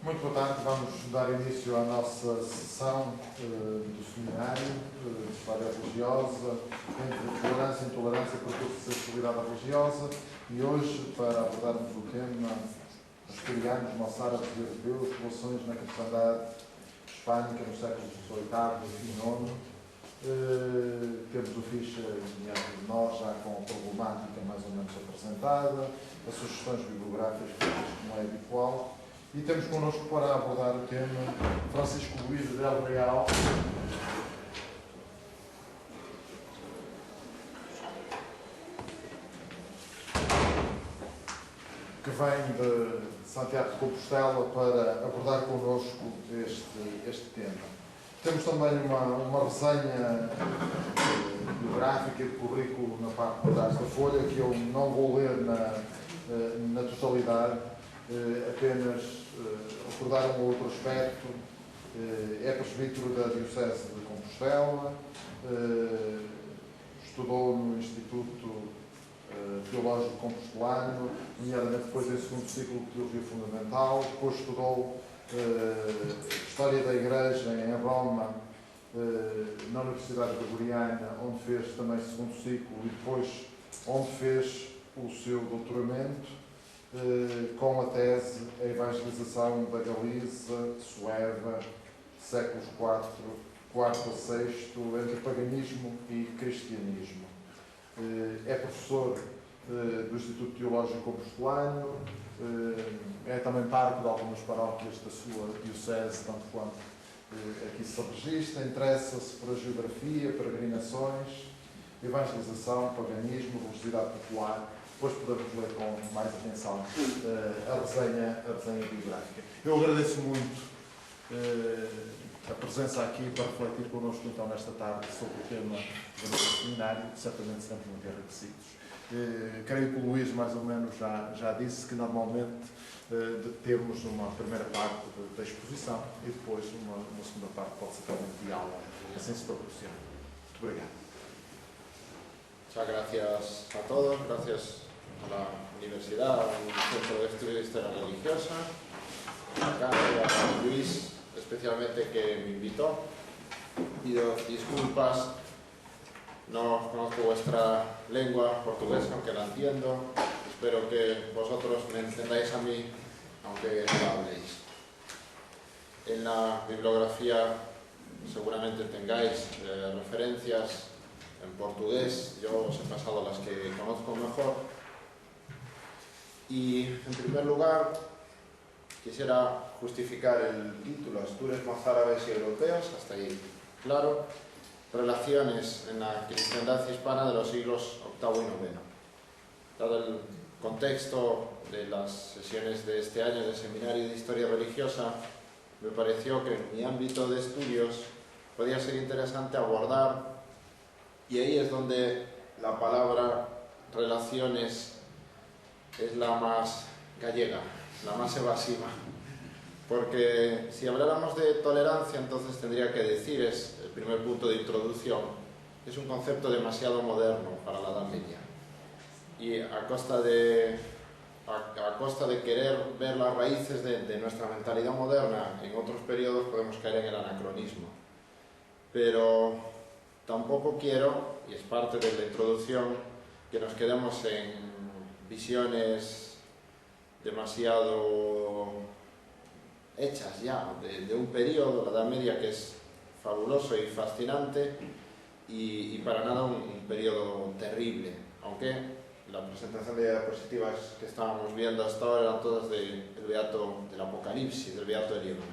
Muito boa tarde, vamos dar início à nossa sessão do seminário de História Religiosa, entre tolerância e intolerância, percurso de sexualidade religiosa, e hoje, para abordarmos o tema Asturianos, moçárabes e europeus, relações na cristandade hispânica nos séculos VIII e IX, temos o ficha de nós já com a problemática mais ou menos apresentada, as sugestões bibliográficas, como é habitual. E temos connosco para abordar o tema Francisco Luís Del Real, que vem de Santiago de Compostela para abordar connosco este tema. Temos também uma resenha biográfica de currículo na parte de trás da folha, que eu não vou ler na totalidade, apenas recordar um outro aspecto. É presbítero da Diocese de Compostela, estudou no Instituto Teológico Compostelano, nomeadamente depois em segundo ciclo de Teologia Fundamental, depois estudou História da Igreja em Roma, na Universidade Gregoriana, onde fez também segundo ciclo, e depois onde fez o seu doutoramento, com a tese A Evangelização da Galiza, Sueva, séculos IV a VI, entre paganismo e cristianismo. É professor do Instituto Teológico Compostelano, é também parte de algumas paróquias da sua diocese, tanto quanto aqui se registra, interessa-se por a geografia, peregrinações, evangelização, paganismo, religiosidade popular. Depois podemos ler com mais atenção a resenha biográfica. Eu agradeço muito a presença aqui para refletir connosco então nesta tarde sobre o tema do nosso seminário, certamente seremos muito enriquecidos. Creio que o Luís mais ou menos já disse que normalmente temos uma primeira parte da exposição e depois uma segunda parte, pode ser também diálogo, assim se proporciona. Muito obrigado. Muchas gracias a todos, gracias a la Universidad, al Centro de Estudios de Historia Religiosa, acá a Luis especialmente que me invitó. Pido disculpas, no conozco vuestra lengua portuguesa, aunque la entiendo. Espero que vosotros me entendáis a mí, aunque no habléis. En la bibliografía seguramente tengáis referencias en portugués, yo os he pasado las que conozco mejor. Y en primer lugar quisiera justificar el título, Astures, mozárabes y europeos, hasta ahí claro, relaciones en la cristiandad hispana de los siglos VIII y IX. Dado el contexto de las sesiones de este año del Seminario de Historia Religiosa, me pareció que en mi ámbito de estudios podía ser interesante abordar, y ahí es donde la palabra relaciones es la más gallega, la más evasiva. Porque si habláramos de tolerancia, entonces tendría que decir, es el primer punto de introducción, es un concepto demasiado moderno para la Edad Media. Y a costa de querer ver las raíces de nuestra mentalidad moderna en otros periodos, podemos caer en el anacronismo. Pero tampoco quiero, y es parte de la introducción, que nos quedemos en visiones demasiado hechas ya de un periodo, la Edad Media, que es fabuloso y fascinante, y para nada un periodo terrible, aunque la presentación de diapositivas que estábamos viendo hasta ahora eran todas del Beato del Apocalipsis, del Beato de Líbano.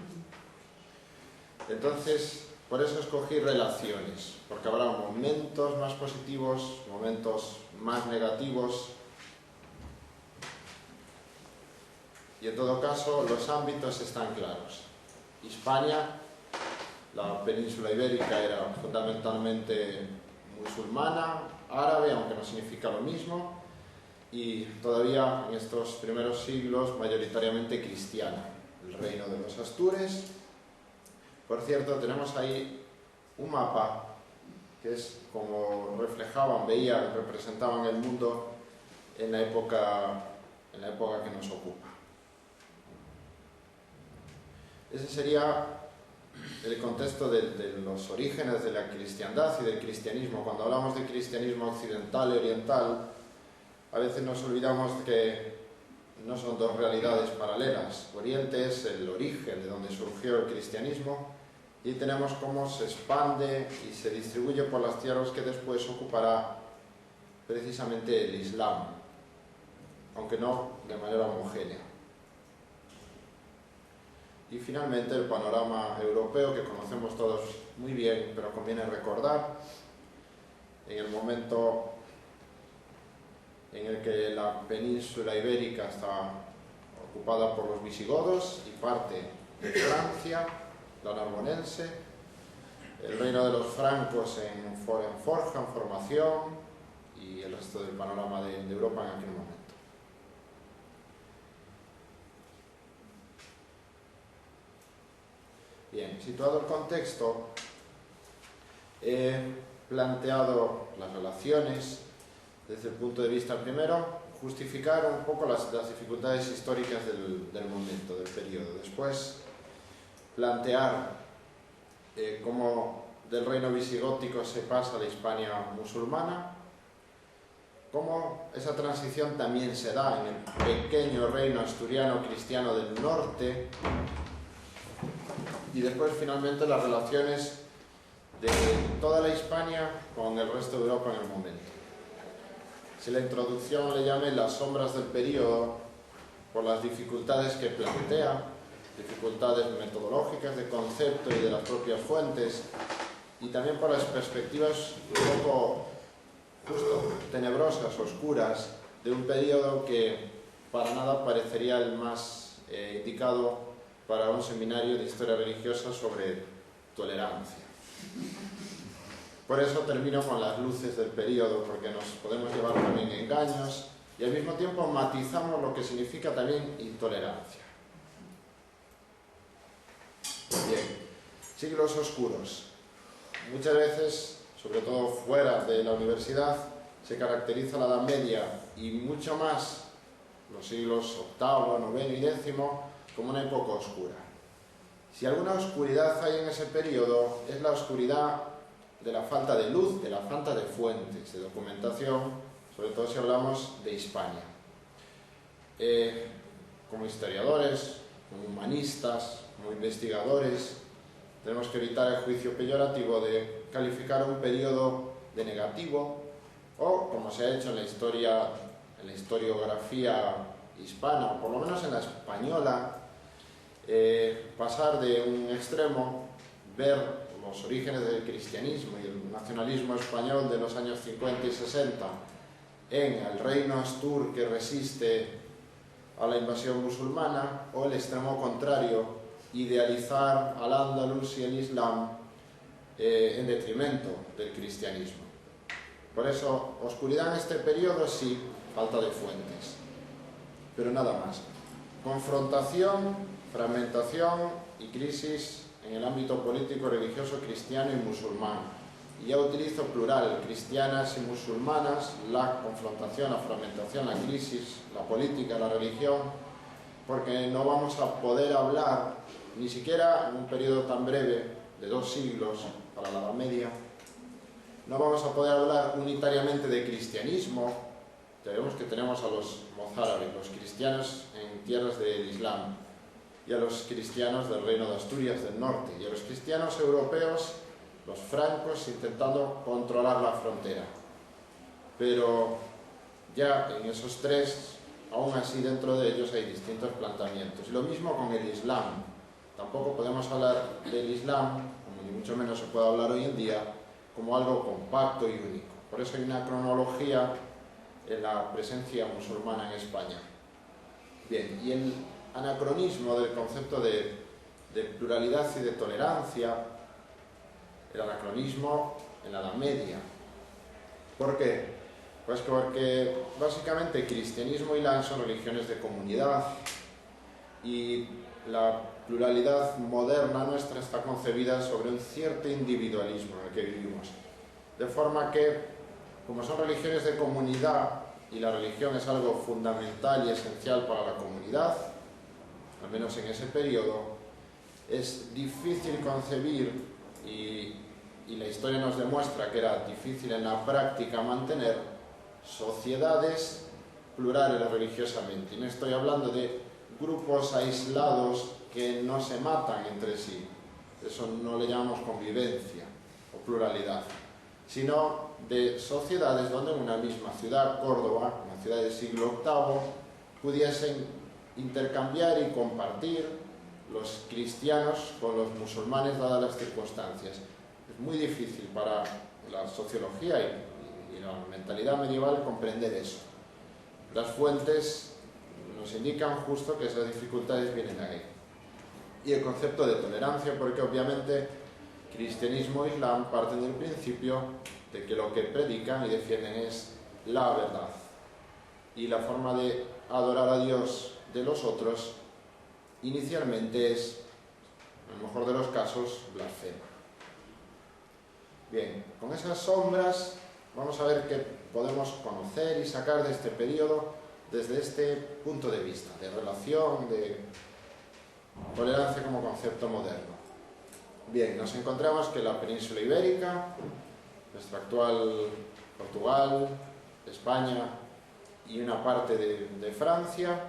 Entonces, por eso escogí relaciones, porque habrá momentos más positivos, momentos más negativos, y en todo caso los ámbitos están claros. Hispania, la península ibérica, era fundamentalmente musulmana, árabe, aunque no significa lo mismo, y todavía en estos primeros siglos mayoritariamente cristiana. El reino de los Astures. Por cierto, tenemos ahí un mapa que es como reflejaban, veían, representaban el mundo en la época que nos ocupa. Ese sería el contexto de los orígenes de la cristiandad y del cristianismo. Cuando hablamos de cristianismo occidental y oriental, a veces nos olvidamos que no son dos realidades paralelas. Oriente es el origen de donde surgió el cristianismo y tenemos cómo se expande y se distribuye por las tierras que después ocupará precisamente el Islam, aunque no de manera homogénea. Y finalmente el panorama europeo, que conocemos todos muy bien, pero conviene recordar, en el momento en el que la península ibérica está ocupada por los visigodos y parte de Francia, la narbonense, el reino de los francos en forja, en formación, y el resto del panorama de Europa en aquel momento. Bien, situado el contexto, he planteado las relaciones desde el punto de vista, primero, justificar un poco las dificultades históricas del momento, del periodo. Después, plantear cómo del reino visigótico se pasa a la Hispania musulmana, cómo esa transición también se da en el pequeño reino asturiano cristiano del norte, y después finalmente las relaciones de toda la Hispania con el resto de Europa en el momento. Si la introducción le llame las sombras del periodo, por las dificultades que plantea, dificultades metodológicas de concepto y de las propias fuentes, y también por las perspectivas un poco justo tenebrosas, oscuras, de un periodo que para nada parecería el más indicado para un seminario de historia religiosa sobre tolerancia. Por eso termino con las luces del periodo, porque nos podemos llevar también engaños y al mismo tiempo matizamos lo que significa también intolerancia. Bien, siglos oscuros. Muchas veces, sobre todo fuera de la universidad, se caracteriza la Edad Media y mucho más los siglos VIII, IX y X como una época oscura. Si alguna oscuridad hay en ese periodo, es la oscuridad de la falta de luz, de la falta de fuentes, de documentación, sobre todo si hablamos de Hispania. Como historiadores, como humanistas, como investigadores, tenemos que evitar el juicio peyorativo de calificar un periodo de negativo, o, como se ha hecho en la historiografía hispana, o por lo menos en la española, pasar de un extremo, ver los orígenes del cristianismo y el nacionalismo español de los años 50 y 60 en el reino astur que resiste a la invasión musulmana, o el extremo contrario, idealizar al Andalus y el Islam en detrimento del cristianismo. Por eso, oscuridad en este periodo sí, falta de fuentes, pero nada más. Confrontación, fragmentación y crisis en el ámbito político, religioso, cristiano y musulmán. Y ya utilizo plural, cristianas y musulmanas, la confrontación, la fragmentación, la crisis, la política, la religión, porque no vamos a poder hablar, ni siquiera en un periodo tan breve, de 2 siglos para la Edad Media, no vamos a poder hablar unitariamente de cristianismo. Ya vemos que tenemos a los mozárabes, los cristianos en tierras del Islam, y a los cristianos del reino de Asturias del norte, y a los cristianos europeos, los francos, intentando controlar la frontera. Pero ya en esos tres, aún así dentro de ellos hay distintos planteamientos. Y lo mismo con el Islam. Tampoco podemos hablar del Islam, como ni mucho menos se puede hablar hoy en día, como algo compacto y único. Por eso hay una cronología en la presencia musulmana en España. Bien, y el anacronismo del concepto de pluralidad y de tolerancia, el anacronismo en la Edad Media. ¿Por qué? Pues porque básicamente cristianismo y Islam son religiones de comunidad, y la pluralidad moderna nuestra está concebida sobre un cierto individualismo en el que vivimos. De forma que, como son religiones de comunidad, y la religión es algo fundamental y esencial para la comunidad, al menos en ese periodo, es difícil concebir, y la historia nos demuestra que era difícil en la práctica mantener sociedades plurales religiosamente. Y no estoy hablando de grupos aislados que no se matan entre sí, eso no le llamamos convivencia o pluralidad, sino de sociedades donde en una misma ciudad, Córdoba, una ciudad del siglo VIII, pudiesen intercambiar y compartir los cristianos con los musulmanes dadas las circunstancias. Es muy difícil para la sociología y la mentalidad medieval comprender eso. Las fuentes nos indican justo que esas dificultades vienen ahí. Y el concepto de tolerancia, porque obviamente cristianismo e islam parten del principio de que lo que predican y defienden es la verdad. Y la forma de adorar a Dios de los otros inicialmente es, en el mejor de los casos, blasfema. Bien, con esas sombras vamos a ver qué podemos conocer y sacar de este periodo desde este punto de vista, de relación, de tolerancia como concepto moderno. Bien, nos encontramos que la península ibérica, nuestra actual Portugal, España y una parte de Francia,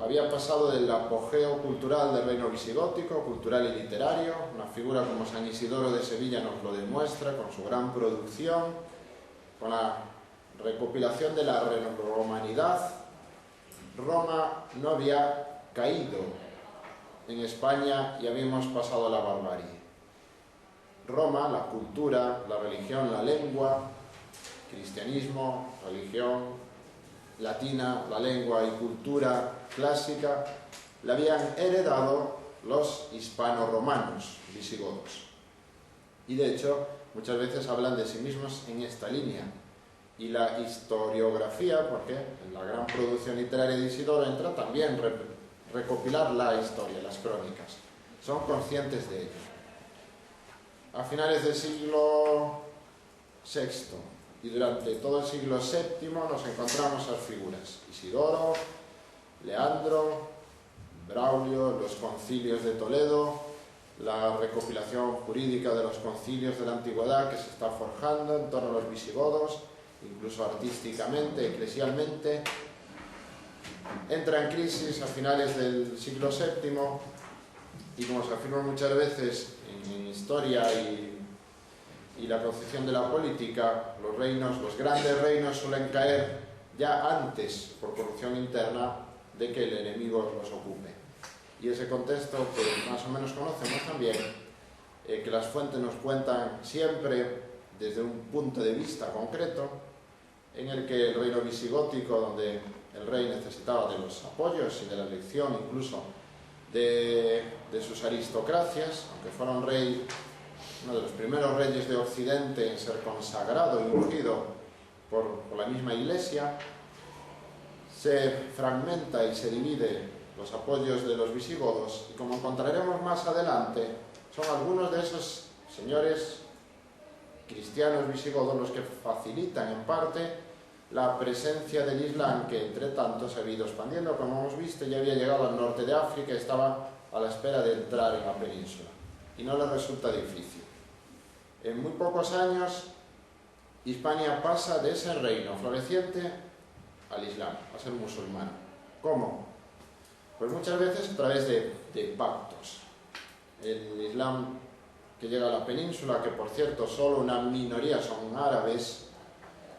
había pasado del apogeo cultural del reino visigótico, cultural y literario. Una figura como San Isidoro de Sevilla nos lo demuestra con su gran producción, con la recopilación de la romanidad. Roma no había caído en España y habíamos pasado a la barbarie. Roma, la cultura, la religión, la lengua, cristianismo, religión latina, la lengua y cultura clásica, la habían heredado los hispano-romanos visigodos. Y de hecho, muchas veces hablan de sí mismos en esta línea. Y la historiografía, porque en la gran producción literaria de Isidoro entra también recopilar la historia, las crónicas. Son conscientes de ello. A finales del siglo VI y durante todo el siglo VII nos encontramos esas figuras: Isidoro, Leandro, Braulio, los concilios de Toledo, la recopilación jurídica de los concilios de la antigüedad que se está forjando en torno a los visigodos, incluso artísticamente, eclesialmente. Entra en crisis a finales del siglo VII y, como se afirma muchas veces en historia y la concepción de la política, los grandes reinos suelen caer ya antes por corrupción interna de que el enemigo los ocupe. Y ese contexto que más o menos conocemos también, que las fuentes nos cuentan siempre desde un punto de vista concreto, en el que el reino visigótico, donde el rey necesitaba de los apoyos y de la elección incluso de sus aristocracias, aunque fuera un rey, uno de los primeros reyes de Occidente en ser consagrado y ungido por la misma Iglesia, se fragmenta y se divide los apoyos de los visigodos, y como encontraremos más adelante, son algunos de esos señores cristianos visigodos los que facilitan en parte la presencia del Islam, que entre tanto se ha ido expandiendo. Como hemos visto, ya había llegado al norte de África y estaba a la espera de entrar en la península, y no le resulta difícil. En muy pocos años, Hispania pasa de ese reino floreciente al Islam, a ser musulmán. ¿Cómo? Pues muchas veces a través de pactos. El Islam que llega a la península, que por cierto solo una minoría son árabes,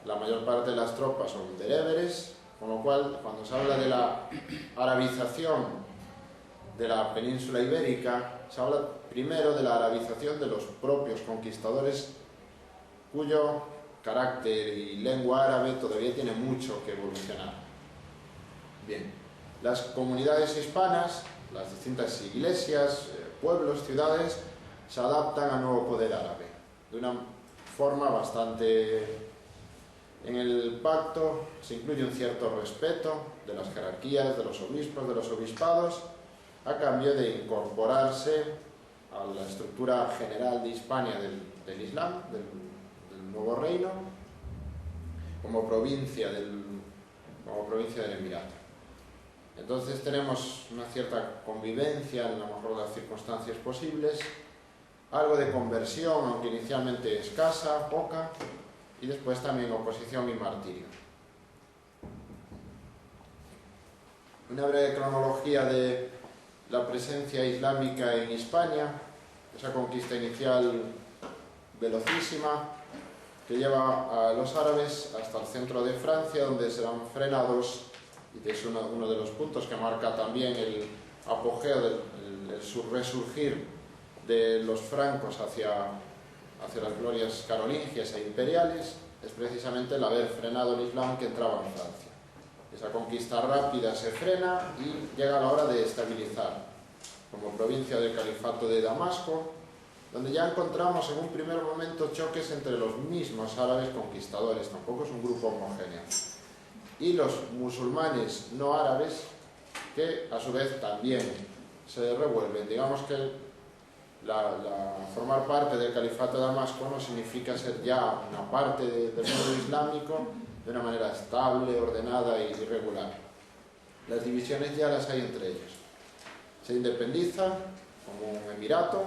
la mayor parte de las tropas son bereberes, con lo cual cuando se habla de la arabización de la península ibérica, se habla primero de la arabización de los propios conquistadores, cuyo carácter y lengua árabe todavía tiene mucho que evolucionar. Bien, las comunidades hispanas, las distintas iglesias, pueblos, ciudades, se adaptan al nuevo poder árabe de una forma bastante... En el pacto se incluye un cierto respeto de las jerarquías, de los obispos, de los obispados, a cambio de incorporarse a la estructura general de Hispania del Islam, del nuevo reino, como provincia del Emirato. Entonces tenemos una cierta convivencia en la mejor de las circunstancias posibles, algo de conversión, aunque inicialmente escasa, poca, y después también oposición y martirio. Una breve cronología de la presencia islámica en Hispania, esa conquista inicial velocísima que lleva a los árabes hasta el centro de Francia, donde serán frenados, y es uno de los puntos que marca también el apogeo del resurgir de los francos hacia las glorias carolingias e imperiales, es precisamente el haber frenado el Islam que entraba en Francia. Esa conquista rápida se frena y llega la hora de estabilizar, como provincia del Califato de Damasco, donde ya encontramos en un primer momento choques entre los mismos árabes conquistadores, tampoco es un grupo homogéneo, y los musulmanes no árabes, que a su vez también se revuelven. Digamos que formar parte del Califato de Damasco no significa ser ya una parte del mundo islámico de una manera estable, ordenada y regular. Las divisiones ya las hay entre ellos. Se independiza como un emirato,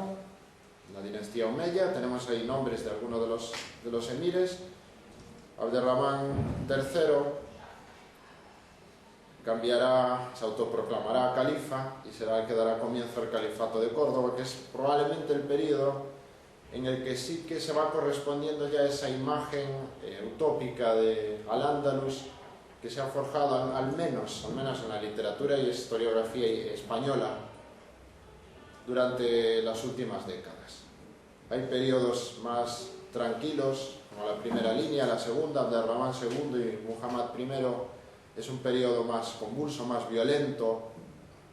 la dinastía Omeya. Tenemos ahí nombres de algunos de los emires. Abderramán III se autoproclamará califa y será el que dará comienzo al Califato de Córdoba, que es probablemente el periodo en el que sí que se va correspondiendo ya esa imagen utópica de Al-Ándalus que se ha forjado al menos en la literatura y historiografía española durante las últimas décadas. Hay periodos más tranquilos, como la primera línea, la segunda, Abderramán II y Muhammad I, es un periodo más convulso, más violento.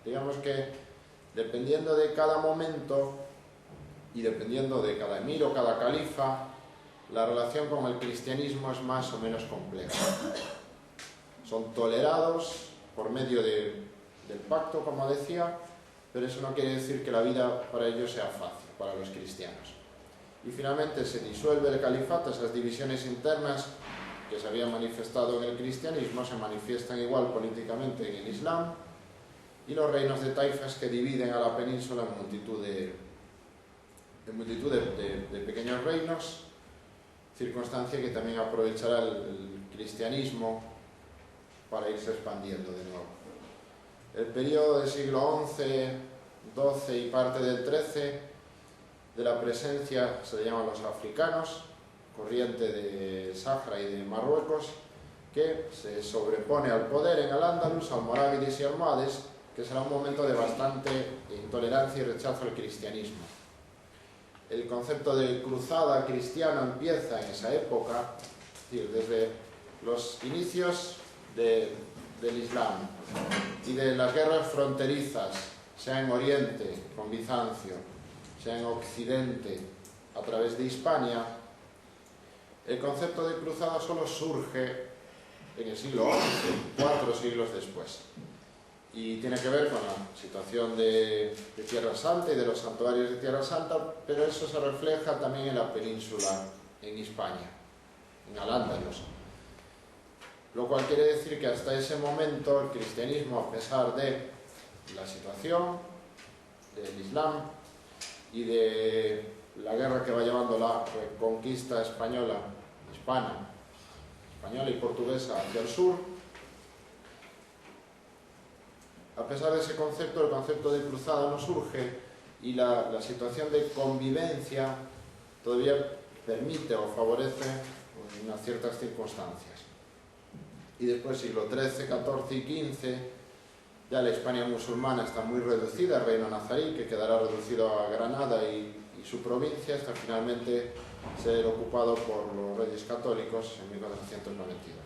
Digamos que dependiendo de cada momento y dependiendo de cada emir o cada califa, la relación con el cristianismo es más o menos compleja. Son tolerados por medio del pacto, como decía, pero eso no quiere decir que la vida para ellos sea fácil, para los cristianos. Y finalmente se disuelve el califato, esas divisiones internas que se habían manifestado en el cristianismo se manifiestan igual políticamente en el Islam, y los reinos de taifas que dividen a la península en multitud de pequeños reinos, circunstancia que también aprovechará el cristianismo para irse expandiendo de nuevo. El periodo del siglo XI, XII y parte del XIII de la presencia se le llaman los africanos, corriente de Sahara y de Marruecos, que se sobrepone al poder en Al-Ándalus, almorávides y almohades, que será un momento de bastante intolerancia y rechazo al cristianismo. El concepto de cruzada cristiana empieza en esa época, es decir, desde los inicios del Islam y de las guerras fronterizas, sea en Oriente con Bizancio, sea en Occidente a través de Hispania. El concepto de cruzada solo surge en el siglo XI, 4 siglos después, y tiene que ver con la situación de Tierra Santa y de los santuarios de Tierra Santa, pero eso se refleja también en la península, en Hispania, en Al-Ándalus. Lo cual quiere decir que hasta ese momento el cristianismo, a pesar de la situación del Islam y de la guerra que va llevando la reconquista española y portuguesa hacia el sur, a pesar de ese concepto, el concepto de cruzada no surge, y la situación de convivencia todavía permite o favorece unas ciertas circunstancias. Y después, siglo XIII, XIV y XV, ya la Hispania musulmana está muy reducida, el reino nazarí, que quedará reducido a Granada y su provincia, hasta finalmente ser ocupado por los reyes católicos en 1492,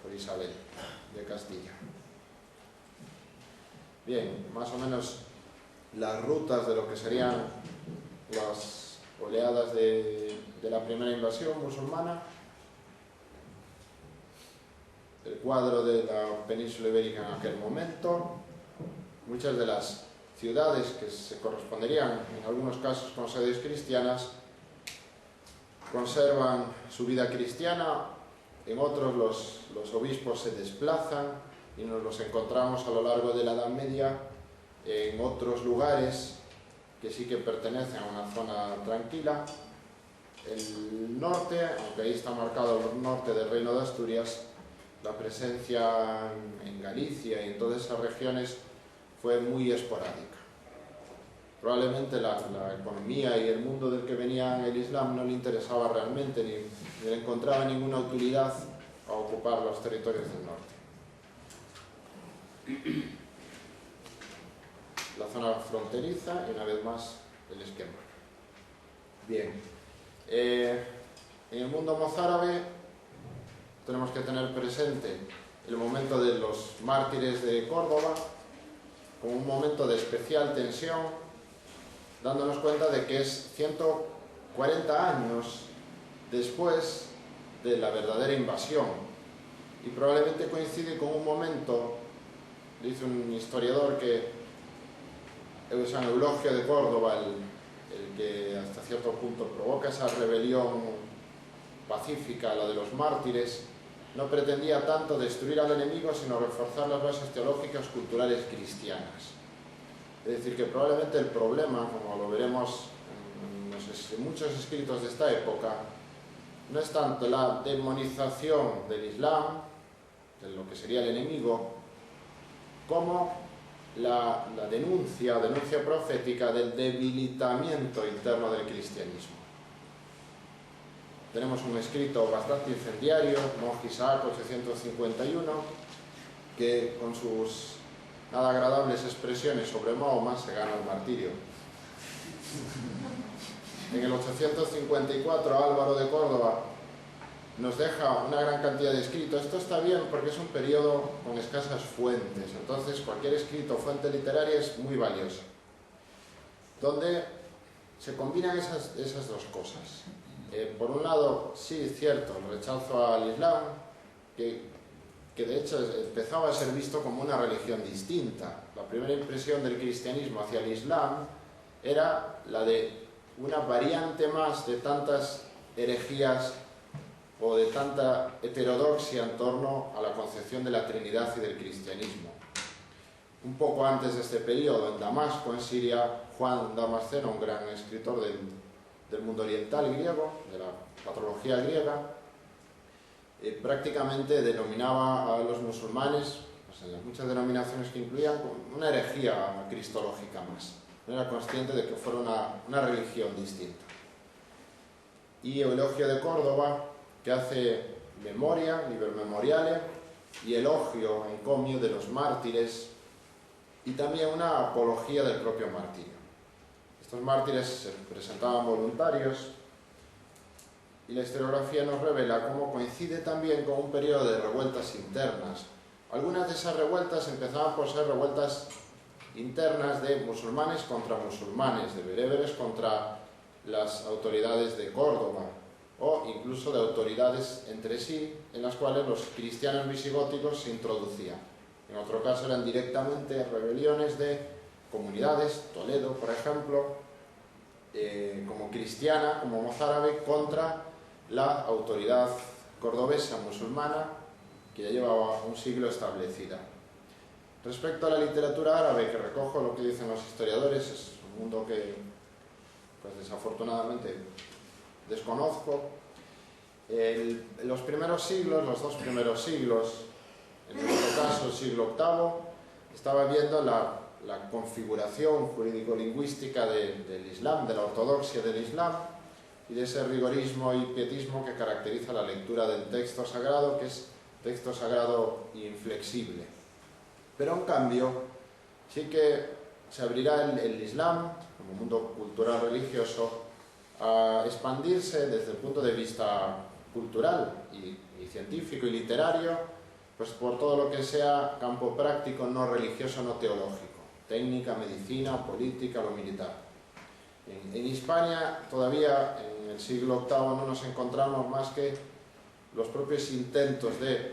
por Isabel de Castilla. Bien, más o menos las rutas de lo que serían las oleadas de la primera invasión musulmana, el cuadro de la península ibérica en aquel momento, muchas de las ciudades que se corresponderían en algunos casos con sedes cristianas conservan su vida cristiana, en otros los obispos se desplazan, y nos los encontramos a lo largo de la Edad Media en otros lugares que sí que pertenecen a una zona tranquila. El norte, aunque ahí está marcado el norte del Reino de Asturias, la presencia en Galicia y en todas esas regiones fue muy esporádica. Probablemente la economía y el mundo del que venía el Islam no le interesaba realmente ni le encontraba ninguna utilidad a ocupar los territorios del norte. La zona fronteriza y una vez más el esquema. Bien, en el mundo mozárabe tenemos que tener presente el momento de los mártires de Córdoba como un momento de especial tensión, dándonos cuenta de que es 140 años después de la verdadera invasión y probablemente coincide con un momento, dice un historiador, que San Eulogio de Córdoba, el que hasta cierto punto provoca esa rebelión pacífica, la de los mártires, no pretendía tanto destruir al enemigo, sino reforzar las bases teológicas culturales cristianas. Es decir, que probablemente el problema, como lo veremos en muchos escritos de esta época, no es tanto la demonización del Islam, de lo que sería el enemigo, como la denuncia profética del debilitamiento interno del cristianismo. Tenemos un escrito bastante incendiario, Monje Isaac 851, que con sus nada agradables expresiones sobre Mahoma se gana el martirio. En el 854 Álvaro de Córdoba nos deja una gran cantidad de escritos. Esto está bien porque es un periodo con escasas fuentes, entonces cualquier escrito o fuente literaria es muy valiosa, donde se combinan esas dos cosas. Por un lado, sí, es cierto, el rechazo al Islam, que de hecho empezaba a ser visto como una religión distinta. La primera impresión del cristianismo hacia el Islam era la de una variante más de tantas herejías o de tanta heterodoxia en torno a la concepción de la Trinidad y del cristianismo. Un poco antes de este periodo, en Damasco, en Siria, Juan Damasceno, un gran escritor del mundo oriental griego, de la patrología griega, prácticamente denominaba a los musulmanes, pues en las muchas denominaciones que incluían, una herejía cristológica más. No era consciente de que fuera una religión distinta. Y Eulogio de Córdoba, que hace memoria, liber memoriale, y elogio, encomio de los mártires, y también una apología del propio martirio. Estos mártires se presentaban voluntarios, y la historiografía nos revela cómo coincide también con un periodo de revueltas internas. Algunas de esas revueltas empezaban por ser revueltas internas de musulmanes contra musulmanes, de bereberes contra las autoridades de Córdoba, o incluso de autoridades entre sí, en las cuales los cristianos visigóticos se introducían. En otro caso eran directamente rebeliones de comunidades, Toledo, por ejemplo, como cristiana, como mozárabe, contra la autoridad cordobesa musulmana, que ya llevaba un siglo establecida. Respecto a la literatura árabe, que recojo lo que dicen los historiadores, es un mundo que, pues desafortunadamente, desconozco. Los primeros siglos, los dos primeros siglos, en nuestro caso el siglo VIII, estaba viendo la configuración jurídico-lingüística del Islam, de la ortodoxia del Islam, y de ese rigorismo y pietismo que caracteriza la lectura del texto sagrado, que es texto sagrado inflexible. Pero en cambio, sí que se abrirá el Islam, como mundo cultural religioso, a expandirse desde el punto de vista cultural y científico y literario, pues por todo lo que sea campo práctico, no religioso, no teológico, técnica, medicina, política, lo militar. En Hispania todavía en el siglo VIII no nos encontramos más que los propios intentos de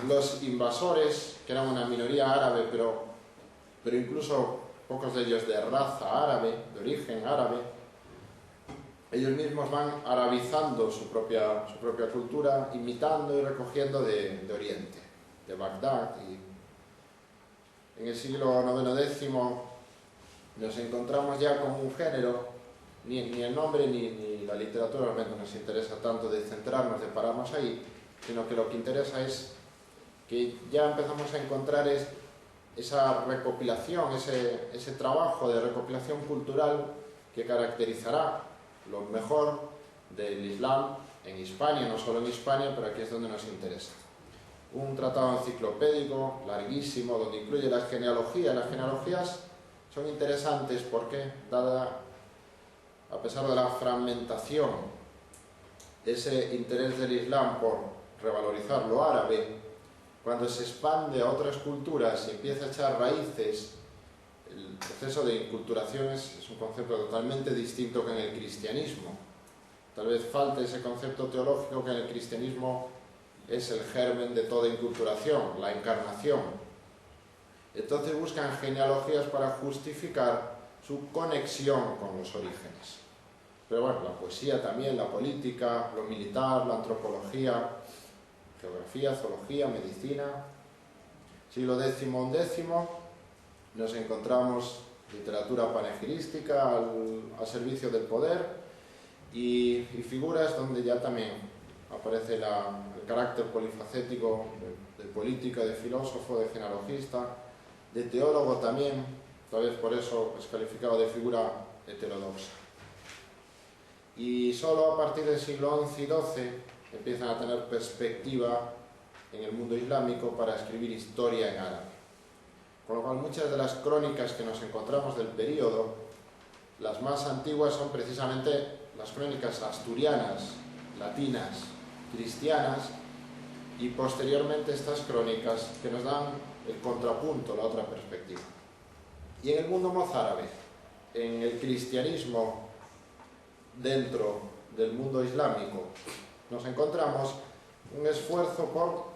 los invasores, que eran una minoría árabe, pero incluso pocos de ellos de raza árabe, de origen árabe. Ellos mismos van arabizando su propia cultura, imitando y recogiendo de Oriente. de Bagdad. Y en el siglo IX-X nos encontramos ya con un género, ni el nombre ni la literatura realmente nos interesa tanto de centrarnos, de pararnos ahí, sino que lo que interesa es que ya empezamos a encontrar esa recopilación, ese trabajo de recopilación cultural que caracterizará lo mejor del Islam en Hispania, no solo en Hispania, pero aquí es donde nos interesa. Un tratado enciclopédico larguísimo donde incluye las genealogías. Las genealogías son interesantes porque, a pesar de la fragmentación, ese interés del Islam por revalorizar lo árabe, cuando se expande a otras culturas y empieza a echar raíces, el proceso de inculturación es un concepto totalmente distinto que en el cristianismo. Tal vez falte ese concepto teológico que en el cristianismo es el germen de toda inculturación, la encarnación. Entonces buscan genealogías para justificar su conexión con los orígenes. Pero bueno, la poesía también, la política, lo militar, la antropología, geografía, zoología, medicina. Siglo X-XI nos encontramos literatura panegíristica al servicio del poder y figuras donde ya también aparece el carácter polifacético de político, de filósofo, de genealogista, de teólogo también, tal vez por eso es calificado de figura heterodoxa. Y solo a partir del siglo XI y XII empiezan a tener perspectiva en el mundo islámico para escribir historia en árabe. Con lo cual muchas de las crónicas que nos encontramos del periodo, las más antiguas son precisamente las crónicas asturianas, latinas, cristianas, y posteriormente estas crónicas que nos dan el contrapunto, la otra perspectiva. Y en el mundo mozárabe, en el cristianismo dentro del mundo islámico, nos encontramos un esfuerzo por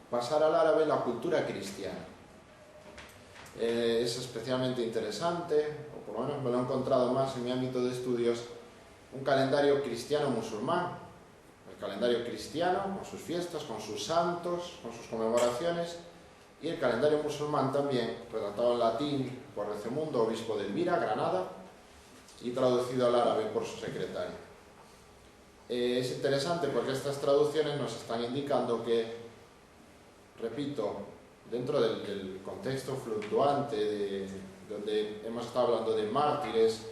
pasar al árabe la cultura cristiana. Es especialmente interesante, o por lo menos me lo he encontrado más en mi ámbito de estudios, un calendario cristiano-musulmán. El calendario cristiano, con sus fiestas, con sus santos, con sus conmemoraciones, y el calendario musulmán también, redactado en latín por Recemundo, obispo de Elvira, Granada, y traducido al árabe por su secretario. Es interesante porque estas traducciones nos están indicando que, repito, dentro del contexto fluctuante, donde hemos estado hablando de mártires,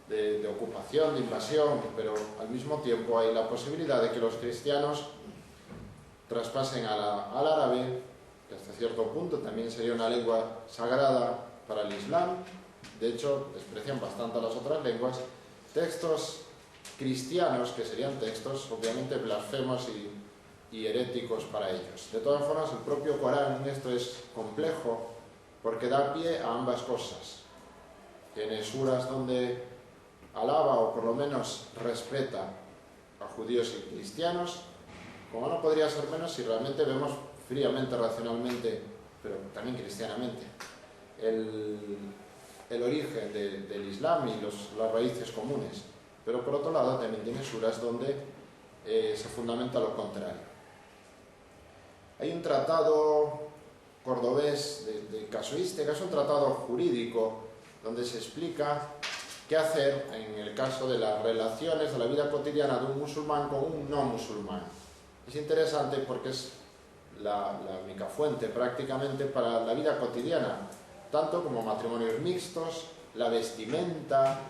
de ocupación, de invasión, pero al mismo tiempo hay la posibilidad de que los cristianos traspasen al árabe, que hasta cierto punto también sería una lengua sagrada para el Islam. De hecho, desprecian bastante a las otras lenguas, textos cristianos que serían textos obviamente blasfemos y heréticos para ellos. De todas formas, el propio Corán en esto es complejo porque da pie a ambas cosas. Tiene suras donde alaba o por lo menos respeta a judíos y cristianos, como no podría ser menos si realmente vemos fríamente, racionalmente, pero también cristianamente, el origen del Islam y las raíces comunes. Pero por otro lado también tiene suras donde se fundamenta lo contrario. Hay un tratado cordobés de casuística, es un tratado jurídico donde se explica qué hacer en el caso de las relaciones de la vida cotidiana de un musulmán con un no musulmán. Es interesante porque es la única fuente prácticamente para la vida cotidiana, tanto como matrimonios mixtos, la vestimenta,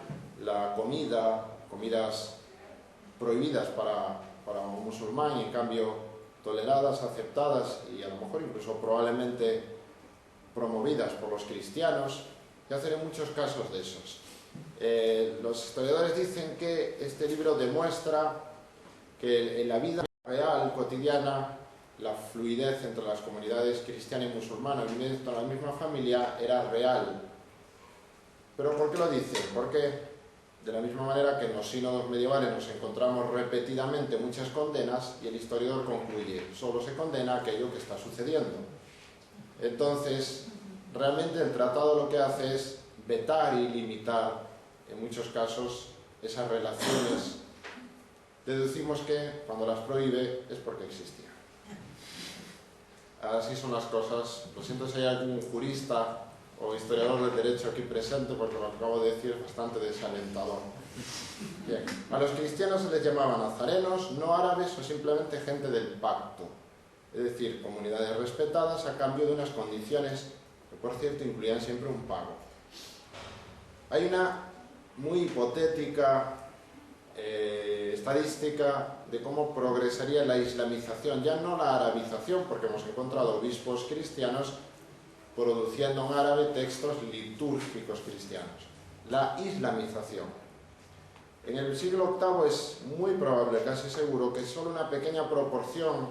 la comida, comidas prohibidas para un musulmán y en cambio toleradas, aceptadas y a lo mejor incluso probablemente promovidas por los cristianos, y hacer en muchos casos de esos. Los historiadores dicen que este libro demuestra que en la vida real, cotidiana, la fluidez entre las comunidades cristiana y musulmana viviendo en la misma familia era real. ¿Pero por qué lo dicen? Porque de la misma manera que en los sínodos medievales nos encontramos repetidamente muchas condenas y el historiador concluye, solo se condena aquello que está sucediendo. Entonces, realmente el tratado lo que hace es vetar y limitar, en muchos casos, esas relaciones. Deducimos que cuando las prohíbe es porque existían. así son las cosas. Lo siento si hay algún jurista o historiador del derecho aquí presente, porque lo que acabo de decir es bastante desalentador. Bien, a los cristianos se les llamaba nazarenos, no árabes o simplemente gente del pacto, es decir, comunidades respetadas a cambio de unas condiciones que, por cierto, incluían siempre un pago. Hay una muy hipotética estadística de cómo progresaría la islamización, ya no la arabización, porque hemos encontrado obispos cristianos produciendo en árabe textos litúrgicos cristianos. La islamización. En el siglo VIII es muy probable, casi seguro, que solo una pequeña proporción,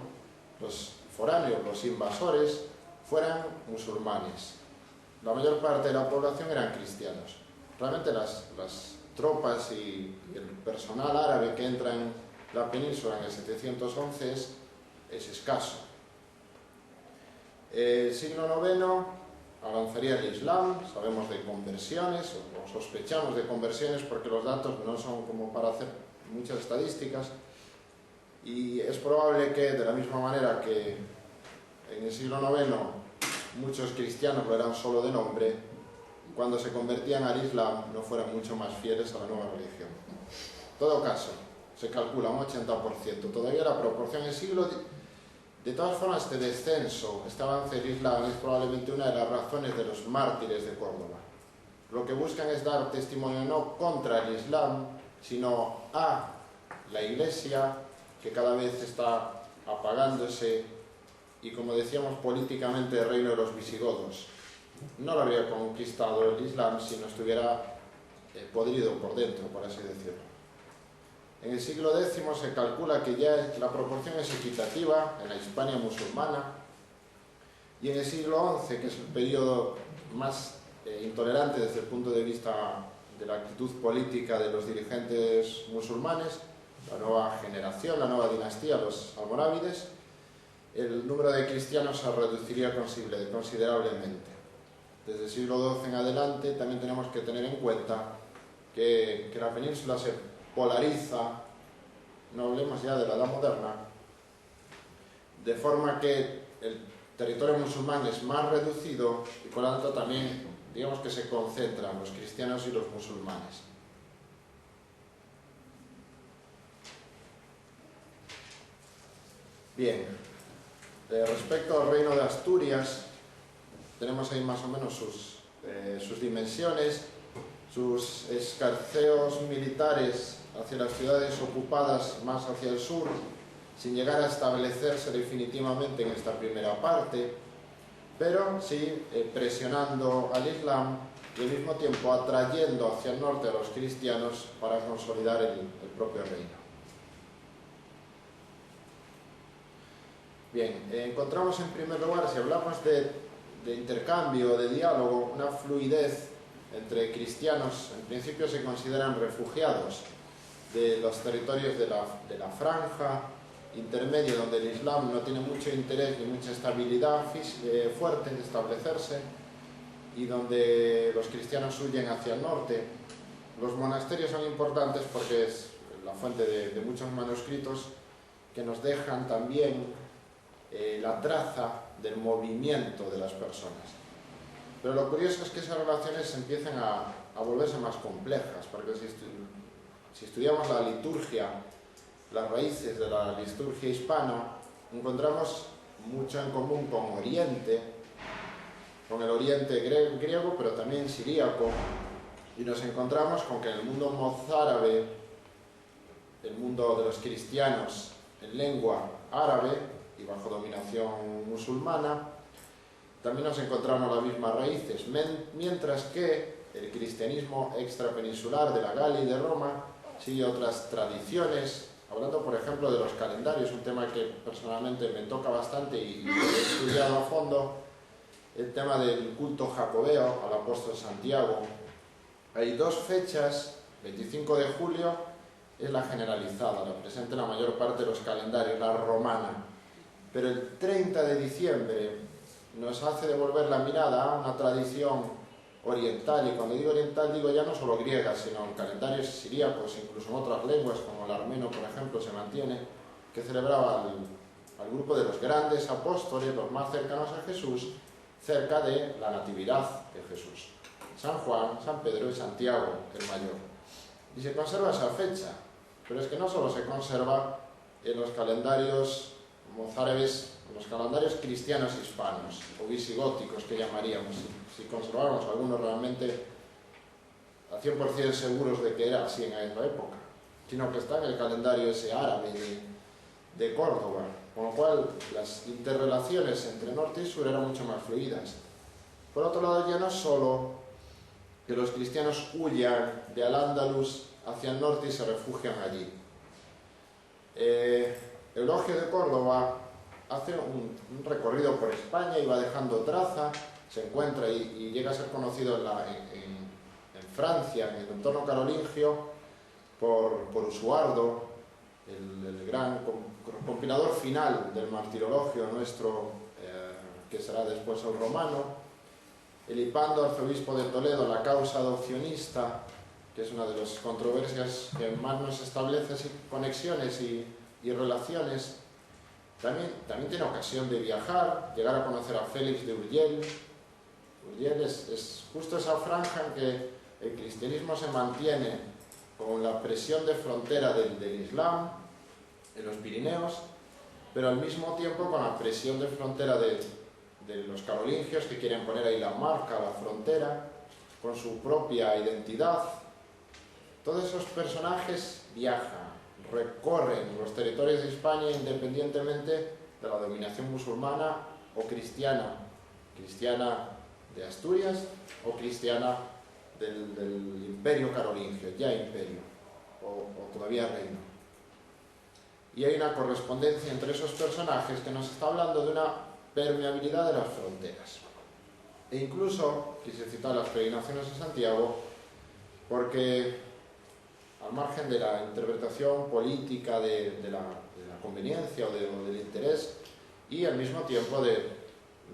los foráneos, los invasores, fueran musulmanes. La mayor parte de la población eran cristianos. Realmente las tropas y el personal árabe que entra en la península en el 711 es escaso. El siglo IX avanzaría el Islam, sabemos de conversiones, o sospechamos de conversiones porque los datos no son como para hacer muchas estadísticas, y es probable que, de la misma manera que en el siglo IX muchos cristianos lo eran solo de nombre, cuando se convertían al Islam no fueran mucho más fieles a la nueva religión. En todo caso, se calcula un 80%, todavía la proporción en siglo... De todas formas, este descenso, este avance del Islam es probablemente una de las razones de los mártires de Córdoba. Lo que buscan es dar testimonio no contra el Islam, sino a la Iglesia, que cada vez está apagándose, y como decíamos políticamente, el reino de los visigodos. No lo habría conquistado el Islam si no estuviera podrido por dentro, por así decirlo. En el siglo X se calcula que ya la proporción es equitativa en la Hispania musulmana, y en el siglo XI, que es el periodo más intolerante desde el punto de vista de la actitud política de los dirigentes musulmanes, la nueva generación, la nueva dinastía, los almorávides, el número de cristianos se reduciría considerablemente. Desde el siglo XII en adelante también tenemos que tener en cuenta que la península se polariza, no hablemos ya de la Edad Moderna, de forma que el territorio musulmán es más reducido y por lo tanto también, digamos que se concentran los cristianos y los musulmanes. Bien, respecto al reino de Asturias, tenemos ahí más o menos sus dimensiones, sus escarceos militares hacia las ciudades ocupadas más hacia el sur, sin llegar a establecerse definitivamente en esta primera parte, pero sí presionando al Islam y al mismo tiempo atrayendo hacia el norte a los cristianos para consolidar el propio reino. Bien, encontramos en primer lugar, si hablamos de intercambio, de diálogo, una fluidez entre cristianos. En principio se consideran refugiados de los territorios de la franja intermedia, donde el Islam no tiene mucho interés ni mucha estabilidad fuerte de establecerse, y donde los cristianos huyen hacia el norte. Los monasterios son importantes porque es la fuente de muchos manuscritos que nos dejan también la traza del movimiento de las personas. Pero lo curioso es que esas relaciones empiezan a volverse más complejas, porque si estudiamos la liturgia, las raíces de la liturgia hispana, encontramos mucho en común con Oriente, con el Oriente griego, pero también siríaco, y nos encontramos con que en el mundo mozárabe, el mundo de los cristianos en lengua árabe y bajo dominación musulmana, también nos encontramos las mismas raíces, mientras que el cristianismo extrapeninsular de la Galia y de Roma sigue otras tradiciones, hablando por ejemplo de los calendarios, un tema que personalmente me toca bastante y he estudiado a fondo, el tema del culto jacobeo al apóstol Santiago. Hay dos fechas, 25 de julio es la generalizada, la presente en la mayor parte de los calendarios, la romana, pero el 30 de diciembre nos hace devolver la mirada a una tradición oriental, y cuando digo oriental digo ya no solo griega, sino en calendarios siríacos, incluso en otras lenguas como el armenio, por ejemplo, se mantiene, que celebraba al grupo de los grandes apóstoles, los más cercanos a Jesús, cerca de la natividad de Jesús. San Juan, San Pedro y Santiago, el mayor. Y se conserva esa fecha, pero es que no solo se conserva en los calendarios mozárabes, en los calendarios cristianos hispanos, o visigóticos que llamaríamos, si conserváramos algunos realmente a 100% seguros de que era así en esa época, sino que está en el calendario ese árabe de Córdoba, con lo cual las interrelaciones entre norte y sur eran mucho más fluidas. Por otro lado, ya no es solo que los cristianos huyan de Al-Ándalus hacia el norte y se refugian allí. Eulogio de Córdoba hace un recorrido por España y va dejando traza, se encuentra y llega a ser conocido en Francia, en el entorno carolingio, por Usuardo, el gran compilador final del martirologio nuestro, que será después el romano. Elipando, arzobispo de Toledo, la causa adopcionista, que es una de las controversias que más nos establece conexiones y relaciones. También tiene ocasión de viajar, llegar a conocer a Félix de Urgell. Urgell es justo esa franja en que el cristianismo se mantiene con la presión de frontera del Islam en los Pirineos, pero al mismo tiempo con la presión de frontera de los carolingios, que quieren poner ahí la marca, la frontera, con su propia identidad. Todos esos personajes viajan, recorren los territorios de España independientemente de la dominación musulmana o cristiana, cristiana de Asturias o cristiana del imperio carolingio, ya imperio, o todavía reino. Y hay una correspondencia entre esos personajes que nos está hablando de una permeabilidad de las fronteras. E incluso, quise citar las peregrinaciones de Santiago, porque al margen de la interpretación política de la conveniencia o del interés, y al mismo tiempo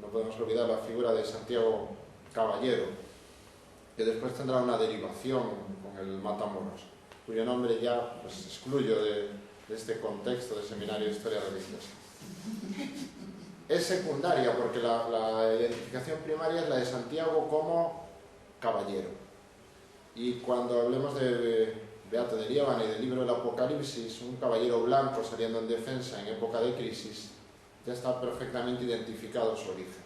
no podemos olvidar la figura de Santiago Caballero, que después tendrá una derivación con el Matamoros, cuyo nombre ya excluyo de este contexto de seminario de historia religiosa. Es secundaria porque la identificación primaria es la de Santiago como caballero. Y cuando hablemos de Beato de Liébana y del libro del Apocalipsis, un caballero blanco saliendo en defensa en época de crisis, ya está perfectamente identificado su origen.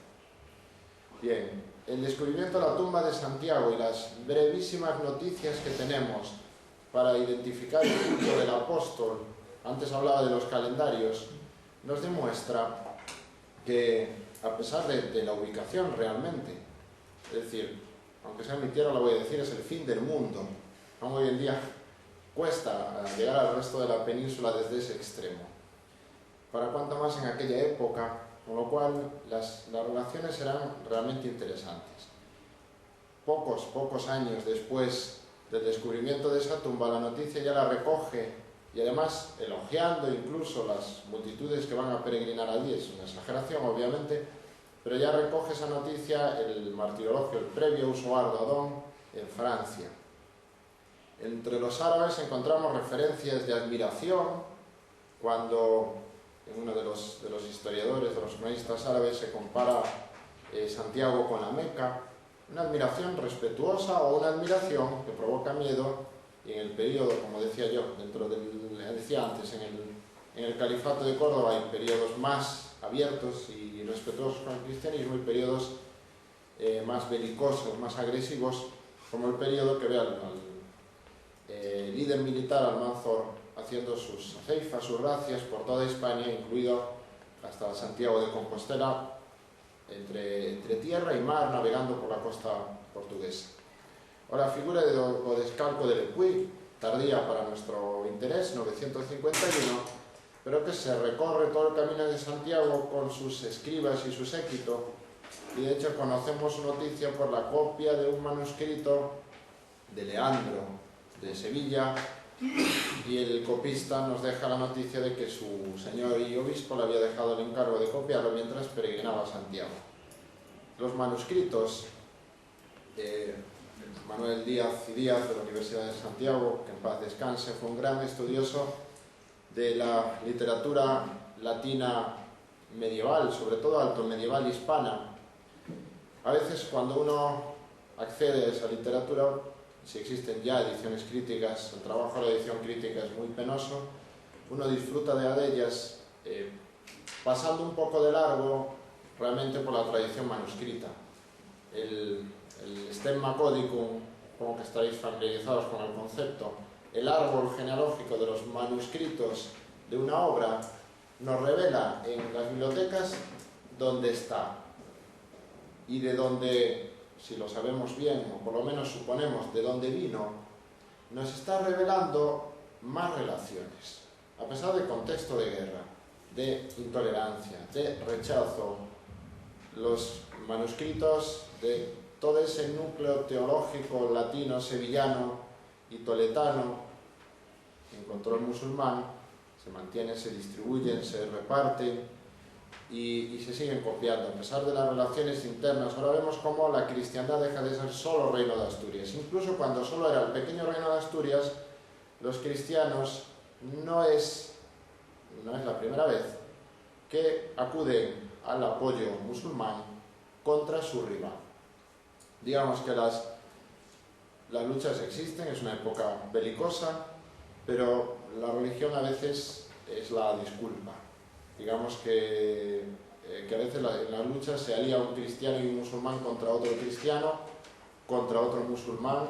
Bien, el descubrimiento de la tumba de Santiago y las brevísimas noticias que tenemos para identificar el culto del apóstol, antes hablaba de los calendarios, nos demuestra que, a pesar de la ubicación realmente, es decir, aunque sea en mi tierra, lo voy a decir, es el fin del mundo, aún hoy en día cuesta llegar al resto de la península desde ese extremo. Para cuanto más en aquella época, con lo cual las relaciones serán realmente interesantes. Pocos años después del descubrimiento de esa tumba, la noticia ya la recoge, y además elogiando incluso las multitudes que van a peregrinar allí, es una exageración obviamente, pero ya recoge esa noticia el martirologio, el previo Usuardo Adón, en Francia. Entre los árabes encontramos referencias de admiración cuando en uno de los historiadores, de los cronistas árabes, se compara Santiago con la Meca, una admiración respetuosa o una admiración que provoca miedo. Y en el periodo, como decía yo, decía antes, en el califato de Córdoba hay periodos más abiertos y respetuosos con el cristianismo y periodos más belicosos, más agresivos, como el periodo que ve al líder militar Almanzor haciendo sus ceifas, sus racias por toda España, incluido hasta Santiago de Compostela, entre tierra y mar, navegando por la costa portuguesa. O la figura de Godescalco de Lepuy, tardía para nuestro interés, 951, pero que se recorre todo el camino de Santiago con sus escribas y su séquito, y de hecho conocemos su noticia por la copia de un manuscrito de Leandro de Sevilla, y el copista nos deja la noticia de que su señor y obispo le había dejado el encargo de copiarlo mientras peregrinaba a Santiago. Los manuscritos Manuel Díaz y Díaz, de la Universidad de Santiago, que en paz descanse, fue un gran estudioso de la literatura latina medieval, sobre todo alto medieval hispana, a veces cuando uno accede a esa literatura, si existen ya ediciones críticas, el trabajo de la edición crítica es muy penoso, uno disfruta de ellas pasando un poco de largo realmente por la tradición manuscrita. El stemma codicum, como que estaréis familiarizados con el concepto, el árbol genealógico de los manuscritos de una obra, nos revela en las bibliotecas dónde está y de dónde, si lo sabemos bien, o por lo menos suponemos de dónde vino, nos está revelando más relaciones. A pesar del contexto de guerra, de intolerancia, de rechazo, los manuscritos de todo ese núcleo teológico latino, sevillano y toledano en control musulmán se mantienen, se distribuyen, se reparten y se siguen copiando. A pesar de las relaciones internas, ahora vemos cómo la cristiandad deja de ser solo reino de Asturias. Incluso cuando solo era el pequeño reino de Asturias, los cristianos no es la primera vez que acuden al apoyo musulmán contra su rival. Digamos que las luchas existen, es una época belicosa, pero la religión a veces es la disculpa. Digamos que a veces en las luchas se alía un cristiano y un musulmán contra otro cristiano, contra otro musulmán,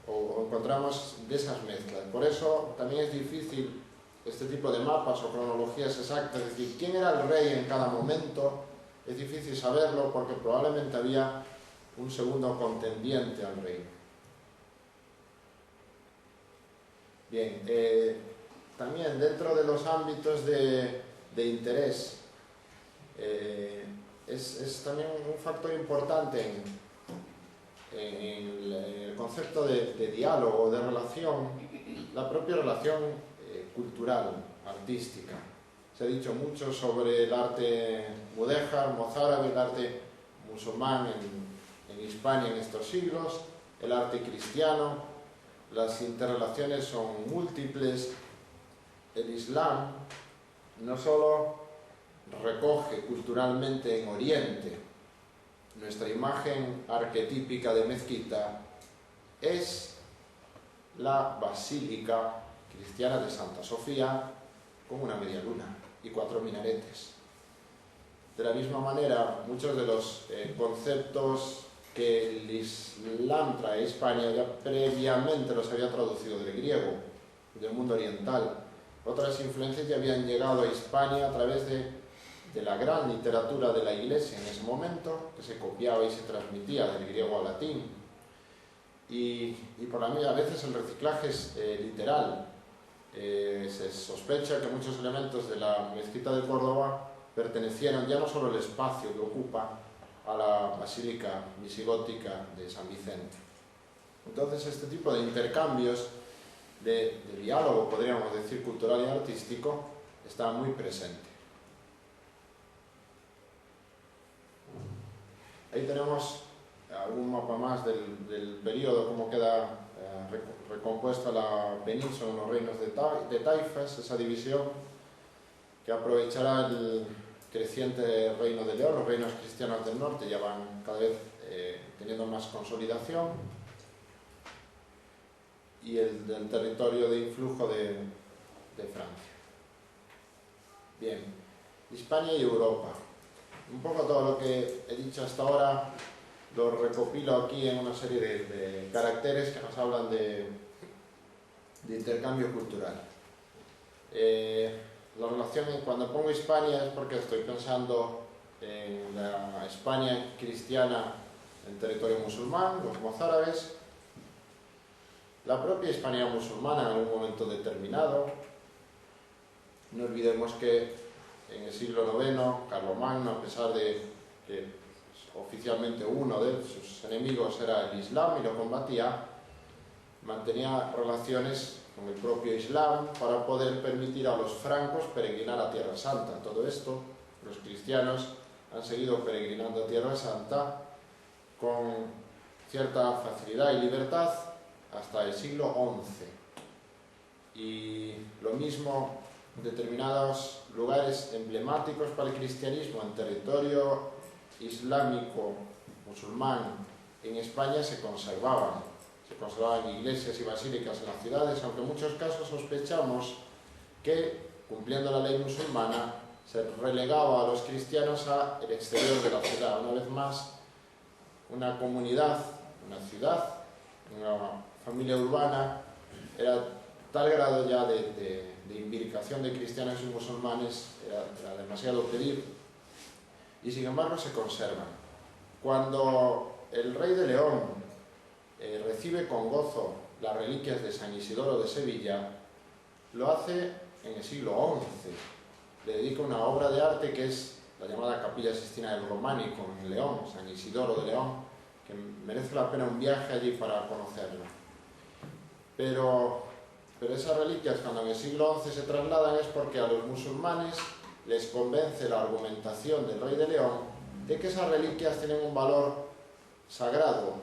o encontramos de esas mezclas. Por eso también es difícil este tipo de mapas o cronologías exactas, es decir, quién era el rey en cada momento, es difícil saberlo porque probablemente había un segundo contendiente al reino. Bien, también dentro de los ámbitos de interés, es también un factor importante en el concepto de diálogo, de relación, la propia relación cultural, artística. Se ha dicho mucho sobre el arte mudéjar, mozárabe, el arte musulmán en Hispania en estos siglos, el arte cristiano. Las interrelaciones son múltiples. El Islam no solo recoge culturalmente en Oriente, nuestra imagen arquetípica de mezquita es la basílica cristiana de Santa Sofía con una media luna y 4 minaretes. De la misma manera, muchos de los conceptos que el Islam trae a España ya previamente los había traducido del griego, del mundo oriental. Otras influencias ya habían llegado a Hispania a través de la gran literatura de la Iglesia en ese momento, que se copiaba y se transmitía del griego al latín. Y por la mía, a veces el reciclaje es literal. Se sospecha que muchos elementos de la mezquita de Córdoba pertenecieron ya no solo al espacio que ocupa a la basílica visigótica de San Vicente. Entonces este tipo de intercambios, de diálogo, podríamos decir, cultural y artístico, está muy presente. Ahí tenemos algún mapa más del periodo, cómo queda recompuesta la península en los reinos de Taifas, esa división que aprovechará el creciente reino de León. Los reinos cristianos del norte ya van cada vez teniendo más consolidación, y el del territorio de influjo de Francia. Bien, Hispania y Europa. Un poco todo lo que he dicho hasta ahora lo recopilo aquí en una serie de caracteres que nos hablan de intercambio cultural. La relación, cuando pongo Hispania, es porque estoy pensando en la España cristiana en territorio musulmán, los mozárabes, la propia Hispania musulmana en algún momento determinado. No olvidemos que en el siglo IX, Carlomagno, a pesar de que oficialmente uno de sus enemigos era el Islam y lo combatía, mantenía relaciones con el propio Islam para poder permitir a los francos peregrinar a Tierra Santa. Todo esto, los cristianos han seguido peregrinando a Tierra Santa con cierta facilidad y libertad hasta el siglo XI. Y lo mismo determinados lugares emblemáticos para el cristianismo en territorio islámico, musulmán, en España se conservaban iglesias y basílicas en las ciudades, aunque en muchos casos sospechamos que, cumpliendo la ley musulmana, se relegaba a los cristianos al exterior de la ciudad. Una vez más, una comunidad, una ciudad, una familia urbana, era tal grado ya de imbricación de cristianos y musulmanes, era demasiado pedir, y sin embargo se conservan. Cuando el rey de León recibe con gozo las reliquias de San Isidoro de Sevilla, lo hace en el siglo XI. Le dedica una obra de arte que es la llamada Capilla Sixtina del Románico en León, San Isidoro de León, que merece la pena un viaje allí para conocerlo. Pero esas reliquias, cuando en el siglo XI se trasladan, es porque a los musulmanes les convence la argumentación del rey de León de que esas reliquias tienen un valor sagrado.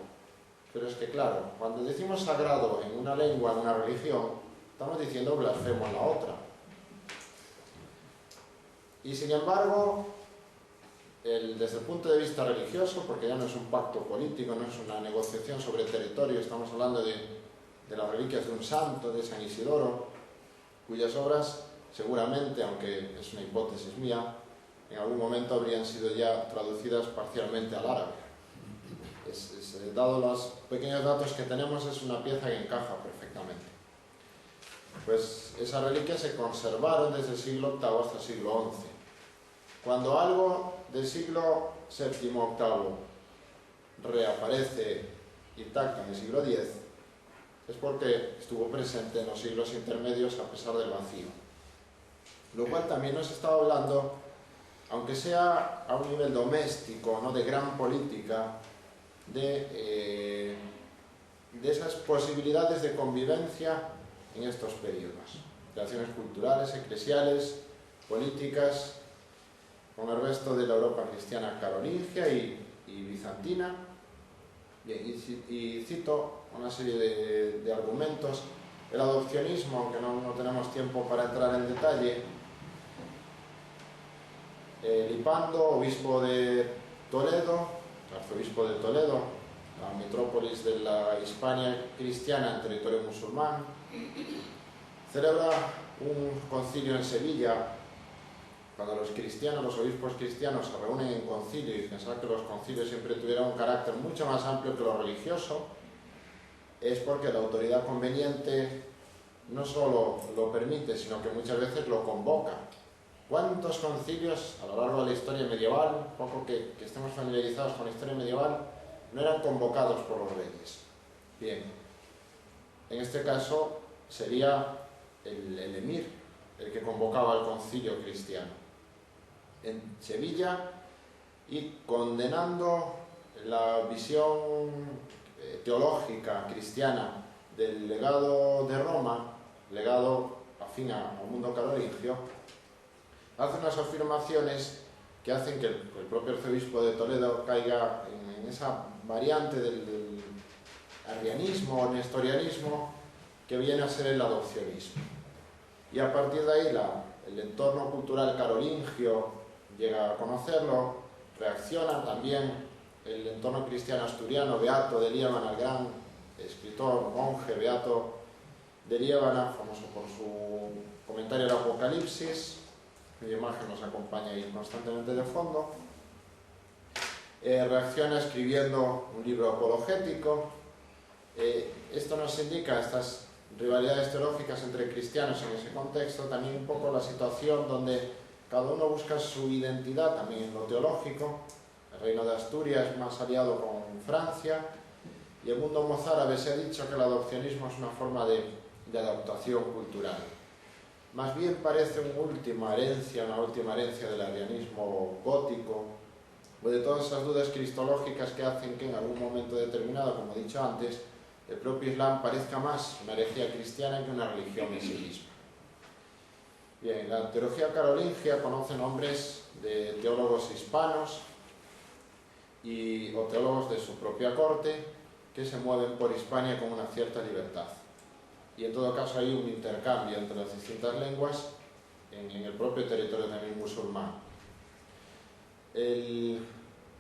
Pero es que claro, cuando decimos sagrado en una lengua, en una religión, estamos diciendo blasfemo en la otra. Y sin embargo, desde el punto de vista religioso, porque ya no es un pacto político, no es una negociación sobre territorio, estamos hablando de las reliquias de un santo, de San Isidoro, cuyas obras seguramente, aunque es una hipótesis mía, en algún momento habrían sido ya traducidas parcialmente al árabe. Dado los pequeños datos que tenemos, es una pieza que encaja perfectamente. Pues esas reliquias se conservaron desde el siglo VIII hasta el siglo XI. Cuando algo del siglo VII, VIII reaparece intacto en el siglo X, es porque estuvo presente en los siglos intermedios a pesar del vacío. Lo cual también nos está hablando, aunque sea a un nivel doméstico, no de gran política, de esas posibilidades de convivencia en estos periodos. Relaciones culturales, eclesiales, políticas, con el resto de la Europa cristiana carolingia y bizantina. Bien, y cito una serie de argumentos. El adopcionismo, aunque no tenemos tiempo para entrar en detalle. Lipando, obispo de Toledo, arzobispo de Toledo, la metrópolis de la Hispania cristiana en territorio musulmán, celebra un concilio en Sevilla. Cuando los cristianos, los obispos cristianos se reúnen en concilio, y pensar que los concilios siempre tuvieran un carácter mucho más amplio que lo religioso, es porque la autoridad conveniente no solo lo permite, sino que muchas veces lo convoca. ¿Cuántos concilios a lo largo de la historia medieval, poco que estemos familiarizados con la historia medieval, no eran convocados por los reyes? Bien, en este caso sería el emir el que convocaba al concilio cristiano en Sevilla, y condenando la visión teológica cristiana del legado de Roma, legado afín al mundo carolingio, hace unas afirmaciones que hacen que el propio arzobispo de Toledo caiga en esa variante del arrianismo o nestorianismo que viene a ser el adopcionismo. Y a partir de ahí el entorno cultural carolingio llega a conocerlo, reacciona también el entorno cristiano asturiano. Beato de Liébana, el gran escritor, monje Beato de Liébana, famoso por su comentario del Apocalipsis, cuya imagen nos acompaña ahí constantemente de fondo, reacciona escribiendo un libro apologético. Esto nos indica estas rivalidades teológicas entre cristianos en ese contexto, también un poco la situación donde cada uno busca su identidad también en lo teológico. El reino de Asturias más aliado con Francia, y el mundo mozárabe se ha dicho que el adopcionismo es una forma de adaptación cultural. Más bien parece una última herencia del arrianismo gótico, o de todas esas dudas cristológicas que hacen que en algún momento determinado, como he dicho antes, el propio Islam parezca más una herejía cristiana que una religión en sí misma. Bien, la teología carolingia conoce nombres de teólogos hispanos o teólogos de su propia corte que se mueven por Hispania con una cierta libertad. Y en todo caso hay un intercambio entre las distintas lenguas en el propio territorio también musulmán. El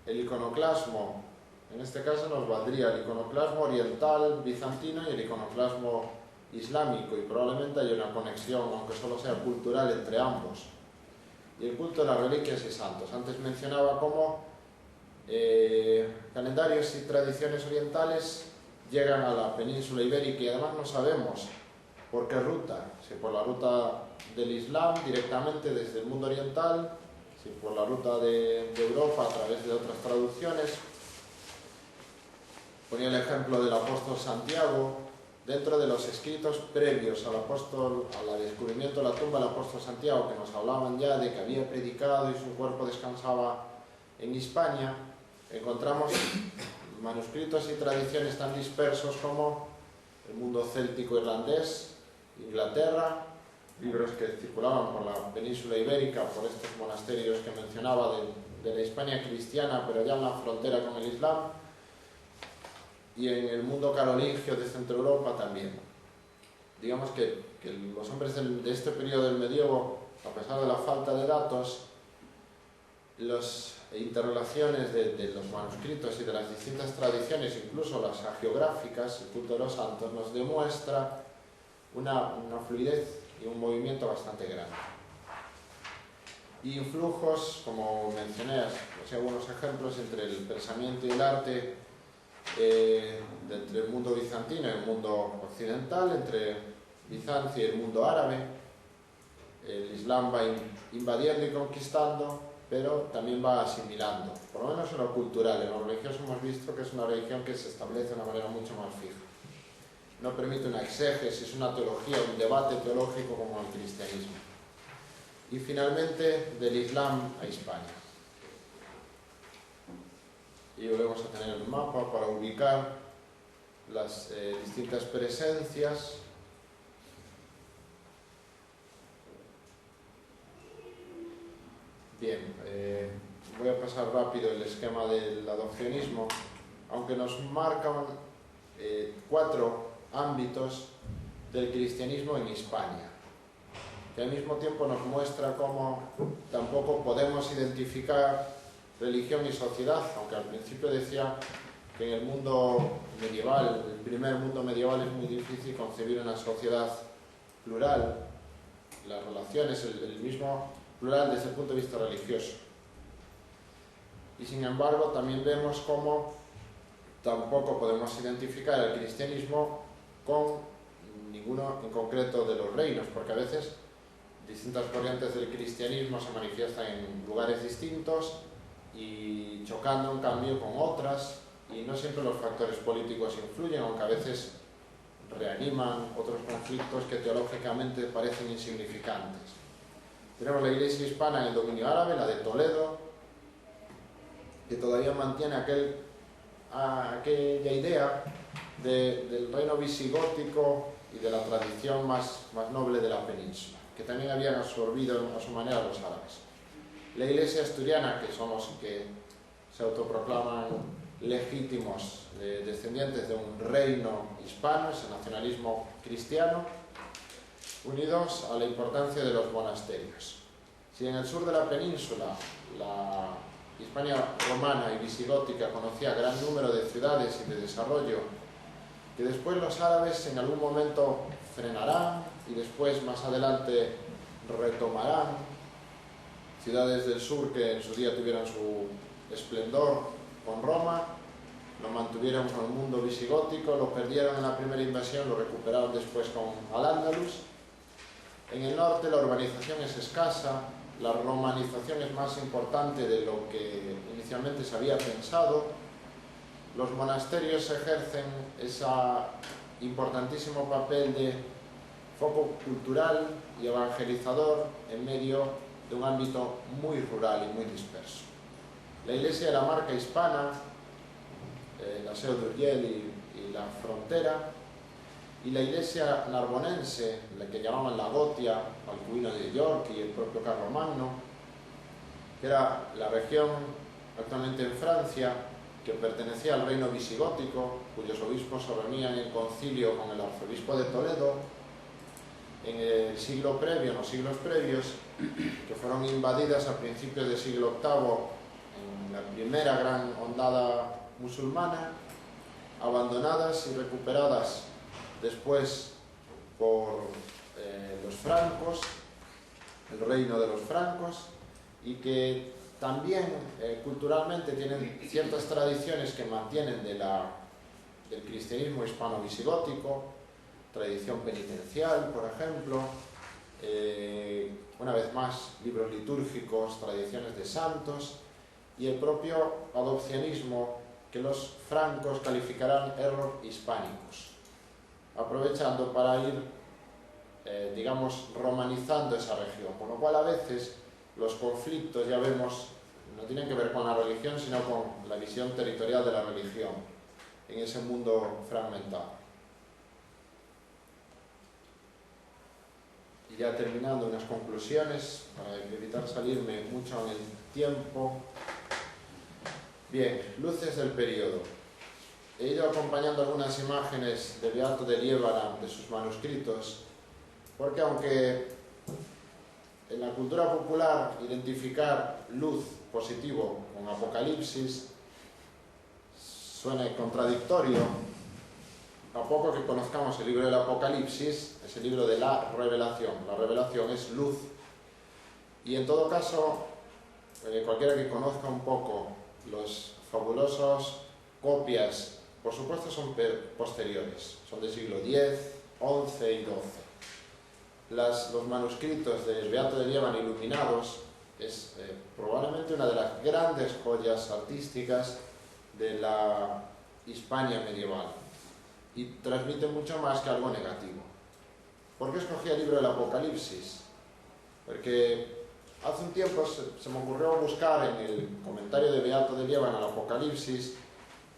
iconoclasmo, en este caso nos valdría el iconoclasmo oriental bizantino y el iconoclasmo islámico, y probablemente hay una conexión, aunque solo sea cultural, entre ambos. Y el culto de las reliquias y santos. Antes mencionaba cómo calendarios y tradiciones orientales llegan a la península ibérica, y además no sabemos por qué ruta, si por la ruta del Islam directamente desde el mundo oriental, si por la ruta de Europa a través de otras traducciones. Ponía el ejemplo del apóstol Santiago. Dentro de los escritos previos al descubrimiento de la tumba del apóstol Santiago, que nos hablaban ya de que había predicado y su cuerpo descansaba en Hispania, encontramos manuscritos y tradiciones tan dispersos como el mundo céltico irlandés, Inglaterra, libros que circulaban por la península ibérica, por estos monasterios que mencionaba de la Hispania cristiana, pero ya en la frontera con el Islam, y en el mundo carolingio de Centro Europa también. Digamos que los hombres de este periodo del medievo, a pesar de la falta de datos, las interrelaciones de los manuscritos y de las distintas tradiciones, incluso las hagiográficas, el culto de los santos, nos demuestra una fluidez y un movimiento bastante grande. Y influjos, como mencioné, algunos ejemplos entre el pensamiento y el arte, entre el mundo bizantino y el mundo occidental, entre Bizancio y el mundo árabe. El Islam va invadiendo y conquistando, pero también va asimilando, por lo menos en lo cultural. En lo religioso hemos visto que es una religión que se establece de una manera mucho más fija. No permite una exégesis, una teología, un debate teológico como el cristianismo. Y finalmente, del Islam a Hispania. Y volvemos a tener el mapa para ubicar las distintas presencias. Bien, voy a pasar rápido el esquema del adopcionismo, aunque nos marcan 4 ámbitos del cristianismo en Hispania, que al mismo tiempo nos muestra cómo tampoco podemos identificar religión y sociedad, aunque al principio decía que en el mundo medieval, el primer mundo medieval, es muy difícil concebir una sociedad plural, las relaciones, el mismo plural desde el punto de vista religioso. Y sin embargo también vemos cómo tampoco podemos identificar el cristianismo con ninguno en concreto de los reinos, porque a veces distintas corrientes del cristianismo se manifiestan en lugares distintos y chocando en cambio con otras, y no siempre los factores políticos influyen, aunque a veces reaniman otros conflictos que teológicamente parecen insignificantes. Tenemos la Iglesia hispana en el dominio árabe, la de Toledo, que todavía mantiene aquella idea del reino visigótico y de la tradición más noble de la península, que también habían absorbido a su manera los árabes. La Iglesia asturiana, que son los que se autoproclaman legítimos descendientes de un reino hispano, ese nacionalismo cristiano, unidos a la importancia de los monasterios. Si en el sur de la península la Hispania romana y visigótica conocía gran número de ciudades y de desarrollo, que después los árabes en algún momento frenarán y después más adelante retomarán, ciudades del sur que en su día tuvieron su esplendor con Roma, lo mantuvieron con el mundo visigótico, lo perdieron en la primera invasión, lo recuperaron después con Al-Ándalus. En el norte la urbanización es escasa, la romanización es más importante de lo que inicialmente se había pensado. Los monasterios ejercen ese importantísimo papel de foco cultural y evangelizador en medio de un ámbito muy rural y muy disperso. La Iglesia de la Marca hispana, la Seu d'Urgell y la Frontera, y la Iglesia narbonense, la que llamaban la Gotia, Alcuino de York y el propio Carlomagno, que era la región actualmente en Francia, que pertenecía al reino visigótico, cuyos obispos se reunían en concilio con el arzobispo de Toledo. en el siglo previo, en los siglos previos, que fueron invadidas a principios del siglo VIII en la primera gran ondada musulmana, abandonadas y recuperadas después por los francos, el reino de los francos, y que también culturalmente tienen ciertas tradiciones que mantienen del cristianismo hispano-visigótico, tradición penitencial, por ejemplo, una vez más, libros litúrgicos, tradiciones de santos, y el propio adopcionismo que los francos calificarán error hispánicos, aprovechando para ir, digamos, romanizando esa región, con lo cual a veces los conflictos, ya vemos, no tienen que ver con la religión, sino con la visión territorial de la religión en ese mundo fragmentado. Y ya terminando, unas conclusiones, para evitar salirme mucho en el tiempo. Bien, luces del periodo. He ido acompañando algunas imágenes de Beato de Liébana, de sus manuscritos, porque aunque en la cultura popular identificar luz positivo con Apocalipsis suena contradictorio, a poco que conozcamos el libro del Apocalipsis, es el libro de la revelación. La revelación es luz. Y en todo caso, cualquiera que conozca un poco los fabulosos copias, por supuesto son posteriores, son del siglo X, XI y XII. Los manuscritos del Beato de Liébana iluminados es probablemente una de las grandes joyas artísticas de la Hispania medieval, y transmite mucho más que algo negativo. ¿Por qué escogí el libro del Apocalipsis? Porque hace un tiempo se me ocurrió buscar en el comentario de Beato de Liébana al Apocalipsis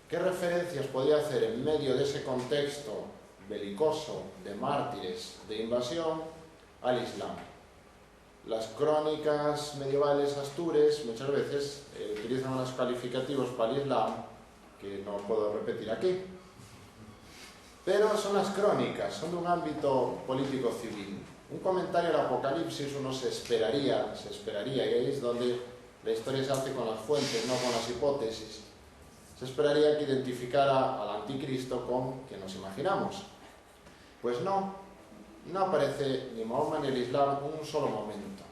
qué referencias podía hacer en medio de ese contexto belicoso, de mártires, de invasión, al Islam. Las crónicas medievales astures muchas veces utilizan unos calificativos para el Islam que no puedo repetir aquí. Pero son las crónicas, son de un ámbito político-civil. Un comentario al Apocalipsis uno se esperaría, y ahí es donde la historia se hace con las fuentes, no con las hipótesis. Se esperaría que identificara al anticristo con que nos imaginamos. Pues no aparece ni Mahoma ni el Islam en un solo momento.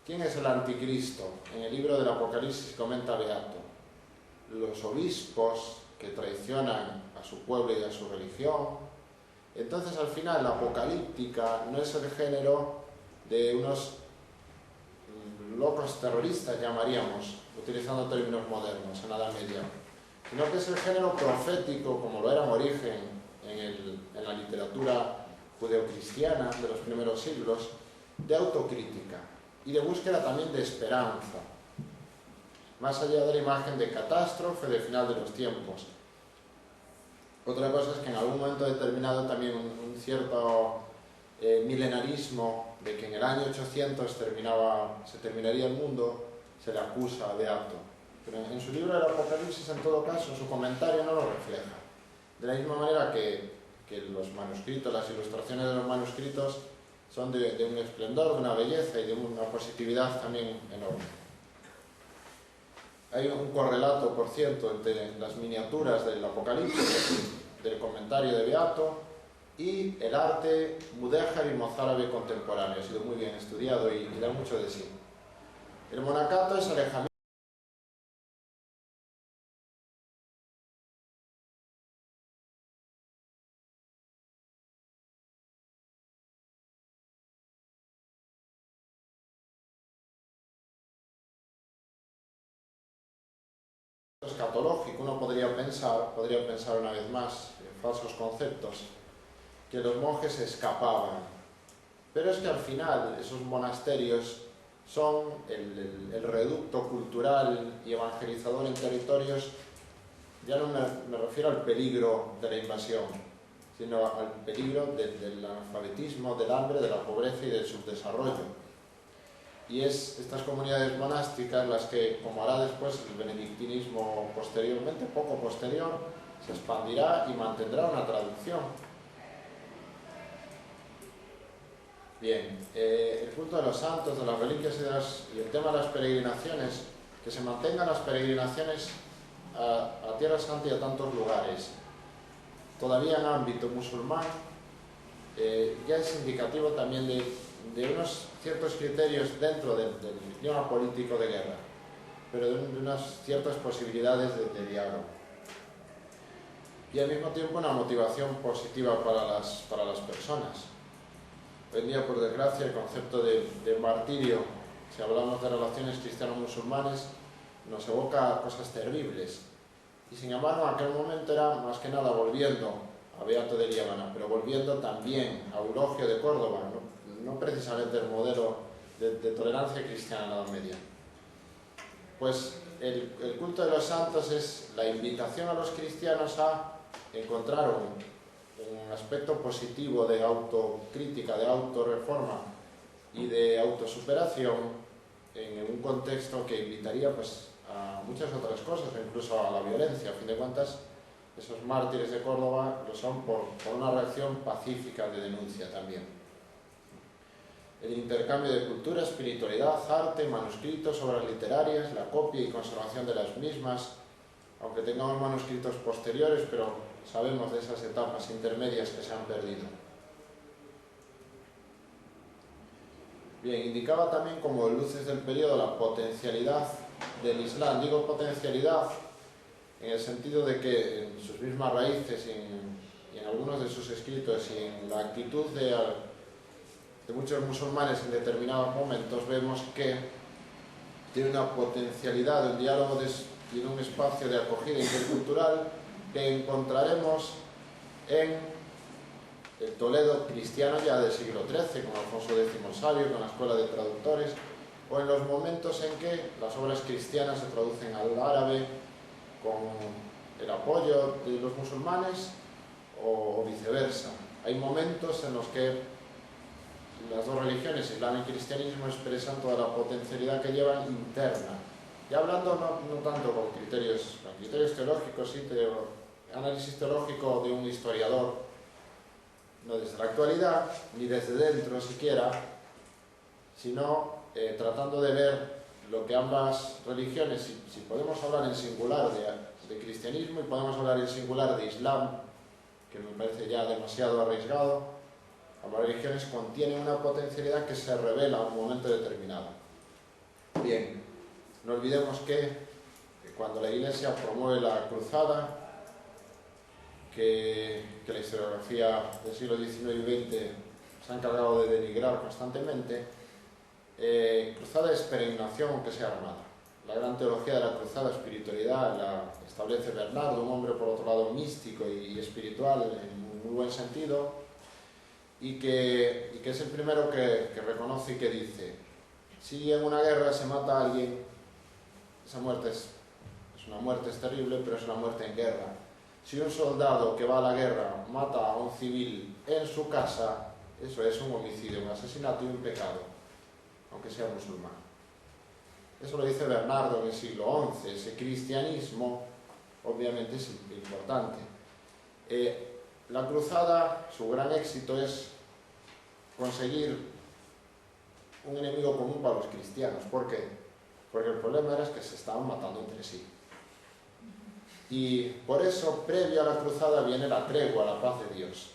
¿Quién es el anticristo? En el libro del Apocalipsis comenta Beato: los obispos que traicionan a su pueblo y a su religión. Entonces, al final, la apocalíptica no es el género de unos locos terroristas, llamaríamos, utilizando términos modernos, en la Edad Media, sino que es el género profético, como lo era en origen en la literatura judeocristiana de los primeros siglos, de autocrítica y de búsqueda también de esperanza, más allá de la imagen de catástrofe, de final de los tiempos. Otra cosa es que en algún momento determinado también un cierto milenarismo de que en el año 800 se terminaría el mundo, se le acusa a Beato. Pero en su libro del Apocalipsis, en todo caso, su comentario no lo refleja. De la misma manera que los manuscritos, las ilustraciones de los manuscritos son de un esplendor, de una belleza y de una positividad también enorme. Hay un correlato, por cierto, entre las miniaturas del Apocalipsis, del comentario de Beato, y el arte mudéjar y mozárabe contemporáneo. Ha sido muy bien estudiado y da mucho de sí. El monacato es alejamiento escatológico. Uno podría pensar una vez más, en falsos conceptos, que los monjes escapaban. Pero es que al final esos monasterios son el reducto cultural y evangelizador en territorios. Ya no me refiero al peligro de la invasión, sino al peligro del analfabetismo, del hambre, de la pobreza y del subdesarrollo. Y es estas comunidades monásticas las que, como hará después el benedictinismo posteriormente, poco posterior, se expandirá y mantendrá una traducción. Bien, el culto de los santos, de las reliquias y el tema de las peregrinaciones, que se mantengan las peregrinaciones a Tierra Santa y a tantos lugares, todavía en ámbito musulmán, ya es indicativo también de unos ciertos criterios dentro del clima político de guerra, pero de unas ciertas posibilidades de diálogo. Y al mismo tiempo una motivación positiva para las personas. Hoy en día, por desgracia, el concepto de martirio, si hablamos de relaciones cristiano-musulmanes, nos evoca cosas terribles. Y sin embargo, en aquel momento era más que nada volviendo a Beato de Liébana, pero volviendo también a Eulogio de Córdoba, no precisamente el modelo de tolerancia cristiana en la Edad Media. Pues el culto de los santos es la invitación a los cristianos a encontrar un aspecto positivo de autocrítica, de autorreforma y de autosuperación en un contexto que invitaría pues, a muchas otras cosas, incluso a la violencia. A fin de cuentas, esos mártires de Córdoba lo son por una reacción pacífica de denuncia también. El intercambio de cultura, espiritualidad, arte, manuscritos, obras literarias, la copia y conservación de las mismas, aunque tengamos manuscritos posteriores, pero sabemos de esas etapas intermedias que se han perdido. Bien, indicaba también como luces del periodo la potencialidad del Islam. Digo potencialidad en el sentido de que en sus mismas raíces y en algunos de sus escritos y en la actitud de muchos musulmanes en determinados momentos vemos que tiene una potencialidad de un diálogo y de un espacio de acogida intercultural que encontraremos en el Toledo cristiano ya del siglo XIII, con Alfonso X el Sabio, con la Escuela de Traductores, o en los momentos en que las obras cristianas se traducen al árabe con el apoyo de los musulmanes o viceversa. Hay momentos en los que las dos religiones, Islam y cristianismo, expresan toda la potencialidad que llevan interna. Y hablando no tanto con criterios teológicos, sí, análisis teológico de un historiador, no desde la actualidad, ni desde dentro siquiera, sino tratando de ver lo que ambas religiones, si podemos hablar en singular de cristianismo y podemos hablar en singular de Islam, que me parece ya demasiado arriesgado, ambas religiones contienen una potencialidad que se revela a un momento determinado. Bien, no olvidemos que cuando la Iglesia promueve la cruzada, que la historiografía del siglo XIX y XX se ha encargado de denigrar constantemente, cruzada es peregrinación aunque sea armada. La gran teología de la cruzada, espiritualidad, la establece Bernardo, un hombre por otro lado místico y espiritual en muy buen sentido, y que es el primero que reconoce y que dice: si en una guerra se mata a alguien, esa muerte es una muerte terrible, pero es una muerte en guerra. Si un soldado que va a la guerra mata a un civil en su casa, eso es un homicidio, un asesinato y un pecado, aunque sea musulmán. Eso lo dice Bernardo en el siglo XI. Ese cristianismo obviamente es importante. La cruzada, su gran éxito es conseguir un enemigo común para los cristianos. ¿Por qué? Porque el problema era que se estaban matando entre sí. Y por eso, previo a la cruzada, viene la tregua, la paz de Dios,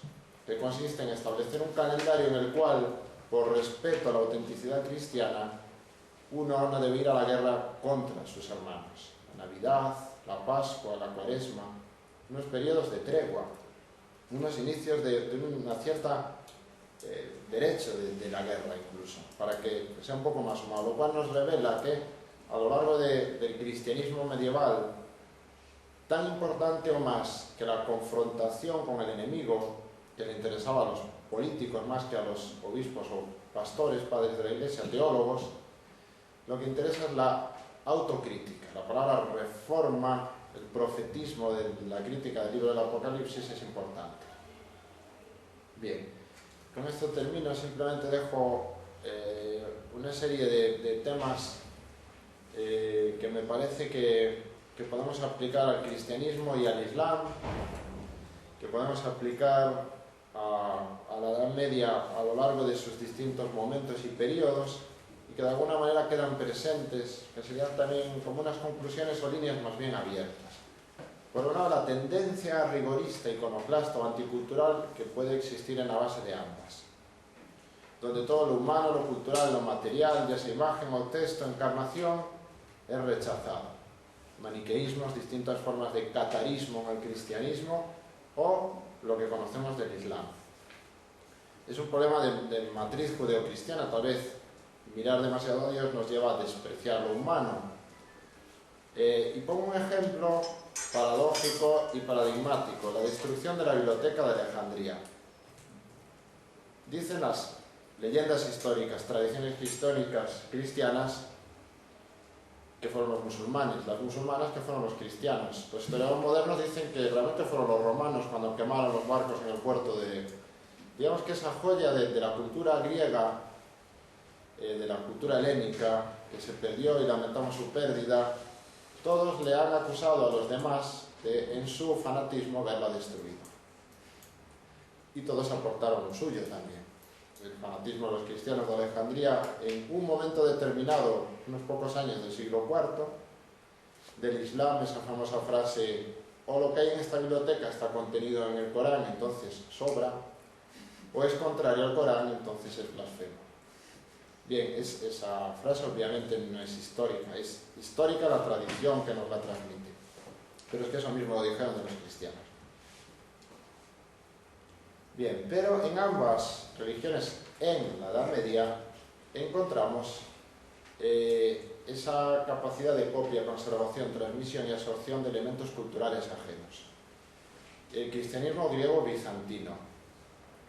que consiste en establecer un calendario en el cual, por respeto a la autenticidad cristiana, uno no debe ir a la guerra contra sus hermanos. La Navidad, la Pascua, la Cuaresma, unos periodos de tregua, unos inicios de una cierta derecho de la guerra incluso, para que sea un poco más humano, lo cual nos revela que a lo largo del cristianismo medieval, tan importante o más que la confrontación con el enemigo, que le interesaba a los políticos más que a los obispos o pastores, padres de la Iglesia, teólogos, lo que interesa es la autocrítica. La palabra reforma, el profetismo de la crítica del libro del Apocalipsis es importante. Bien, con esto termino, simplemente dejo una serie de temas que me parece que podemos aplicar al cristianismo y al Islam, que podemos aplicar a la Edad Media a lo largo de sus distintos momentos y periodos, y que de alguna manera quedan presentes, que serían también como unas conclusiones o líneas más bien abiertas. Por un lado, la tendencia rigorista, iconoclasta o anticultural que puede existir en la base de ambas, donde todo lo humano, lo cultural, lo material, ya sea imagen o texto, encarnación, es rechazado. Maniqueísmos, distintas formas de catarismo en el cristianismo o lo que conocemos del Islam. Es un problema de matriz judeocristiana, tal vez mirar demasiado a Dios nos lleva a despreciar lo humano. Y pongo un ejemplo paradójico y paradigmático, la destrucción de la biblioteca de Alejandría. Dicen las leyendas históricas, tradiciones históricas cristianas, que fueron los musulmanes, las musulmanas que fueron los cristianos. Los historiadores modernos dicen que realmente fueron los romanos cuando quemaron los barcos en el puerto de... Digamos que esa joya de la cultura griega, de la cultura helénica, que se perdió y lamentamos su pérdida, todos le han acusado a los demás de, en su fanatismo, verla destruida. Y todos aportaron lo suyo también. El fanatismo de los cristianos de Alejandría, en un momento determinado, unos pocos años del siglo IV, del Islam, esa famosa frase, o lo que hay en esta biblioteca está contenido en el Corán, entonces sobra, o es contrario al Corán, entonces es blasfemo. Bien, esa frase obviamente no es histórica la tradición que nos la transmite, pero es que eso mismo lo dijeron de los cristianos. Bien, pero en ambas religiones en la Edad Media encontramos esa capacidad de copia, conservación, transmisión y absorción de elementos culturales ajenos. El cristianismo griego bizantino.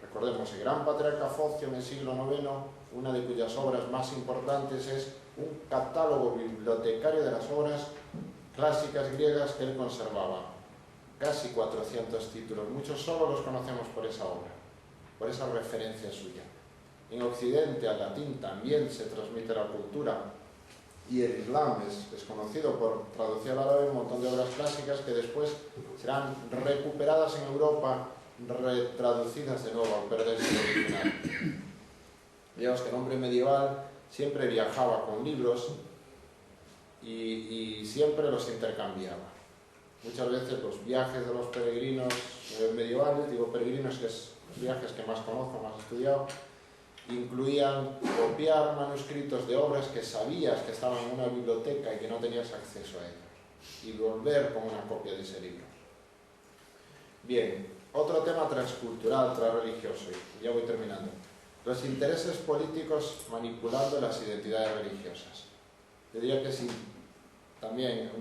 Recordemos, el gran patriarca Focio en el siglo IX, una de cuyas obras más importantes es un catálogo bibliotecario de las obras clásicas griegas que él conservaba. Casi 400 títulos, muchos solo los conocemos por esa obra, por esa referencia suya. En Occidente, al latín también se transmite la cultura, y el Islam es conocido por traducir al árabe un montón de obras clásicas que después serán recuperadas en Europa, retraducidas de nuevo al perderse el original. Digamos que el hombre medieval siempre viajaba con libros y siempre los intercambiaba. Muchas veces los viajes de los peregrinos medievales, digo peregrinos que es los viajes que más conozco, más he estudiado, incluían copiar manuscritos de obras que sabías que estaban en una biblioteca y que no tenías acceso a ellos, y volver con una copia de ese libro. Bien, otro tema transcultural, transreligioso, y ya voy terminando. Los intereses políticos manipulando las identidades religiosas. Yo diría que sí, también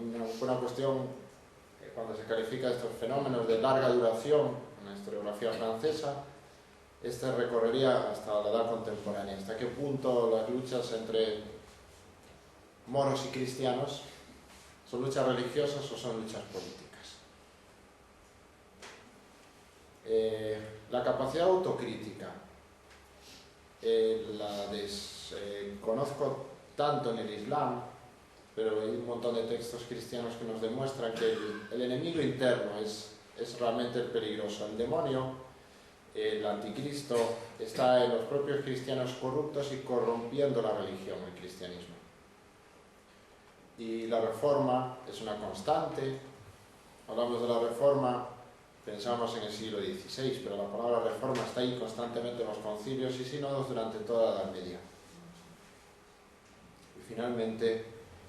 una cuestión, cuando se califica estos fenómenos de larga duración en la historiografía francesa, recorrería hasta la edad contemporánea. ¿Hasta qué punto las luchas entre moros y cristianos son luchas religiosas o son luchas políticas? La capacidad autocrítica la desconozco tanto en el Islam, pero hay un montón de textos cristianos que nos demuestran que el enemigo interno es realmente el peligroso. El demonio, el anticristo, está en los propios cristianos corruptos y corrompiendo la religión, el cristianismo. Y la reforma es una constante. Hablamos de la reforma, pensamos en el siglo XVI, pero la palabra reforma está ahí constantemente en los concilios y sínodos durante toda la Edad Media. Y finalmente,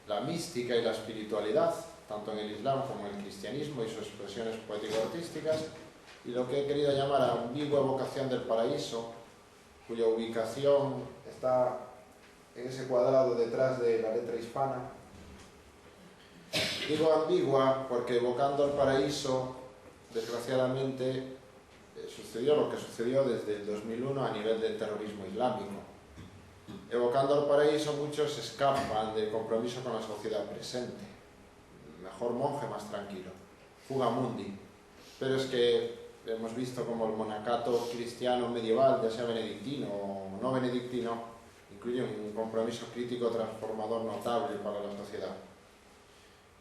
la mística y la espiritualidad, tanto en el Islam como en el cristianismo y sus expresiones poético-artísticas, y lo que he querido llamar ambigua evocación del paraíso, cuya ubicación está en ese cuadrado detrás de la letra hispana. Digo ambigua porque evocando el paraíso, desgraciadamente, sucedió lo que sucedió desde el 2001 a nivel del terrorismo islámico. Evocando el paraíso, muchos escapan del compromiso con la sociedad presente. Mejor monje, más tranquilo. Fuga mundi. Pero es que hemos visto como el monacato cristiano medieval, ya sea benedictino o no benedictino, incluye un compromiso crítico transformador notable para la sociedad.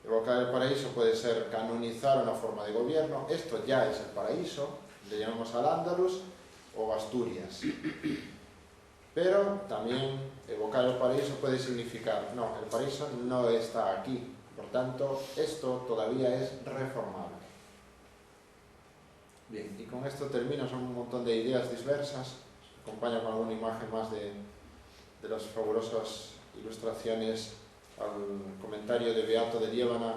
Evocar el paraíso puede ser canonizar una forma de gobierno. Esto ya es el paraíso, le llamamos al Andalus, o Asturias. Pero también evocar el paraíso puede significar, no, el paraíso no está aquí, por tanto, esto todavía es reformable. Bien, y con esto termino, son un montón de ideas dispersas, acompaño con alguna imagen más de las fabulosas ilustraciones al comentario de Beato de Liébana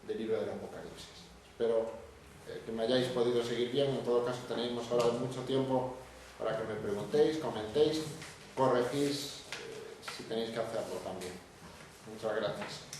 del libro del Apocalipsis. Espero que me hayáis podido seguir bien, en todo caso tenemos ahora mucho tiempo para que me preguntéis, comentéis, corregís si tenéis que hacerlo también. Muchas gracias.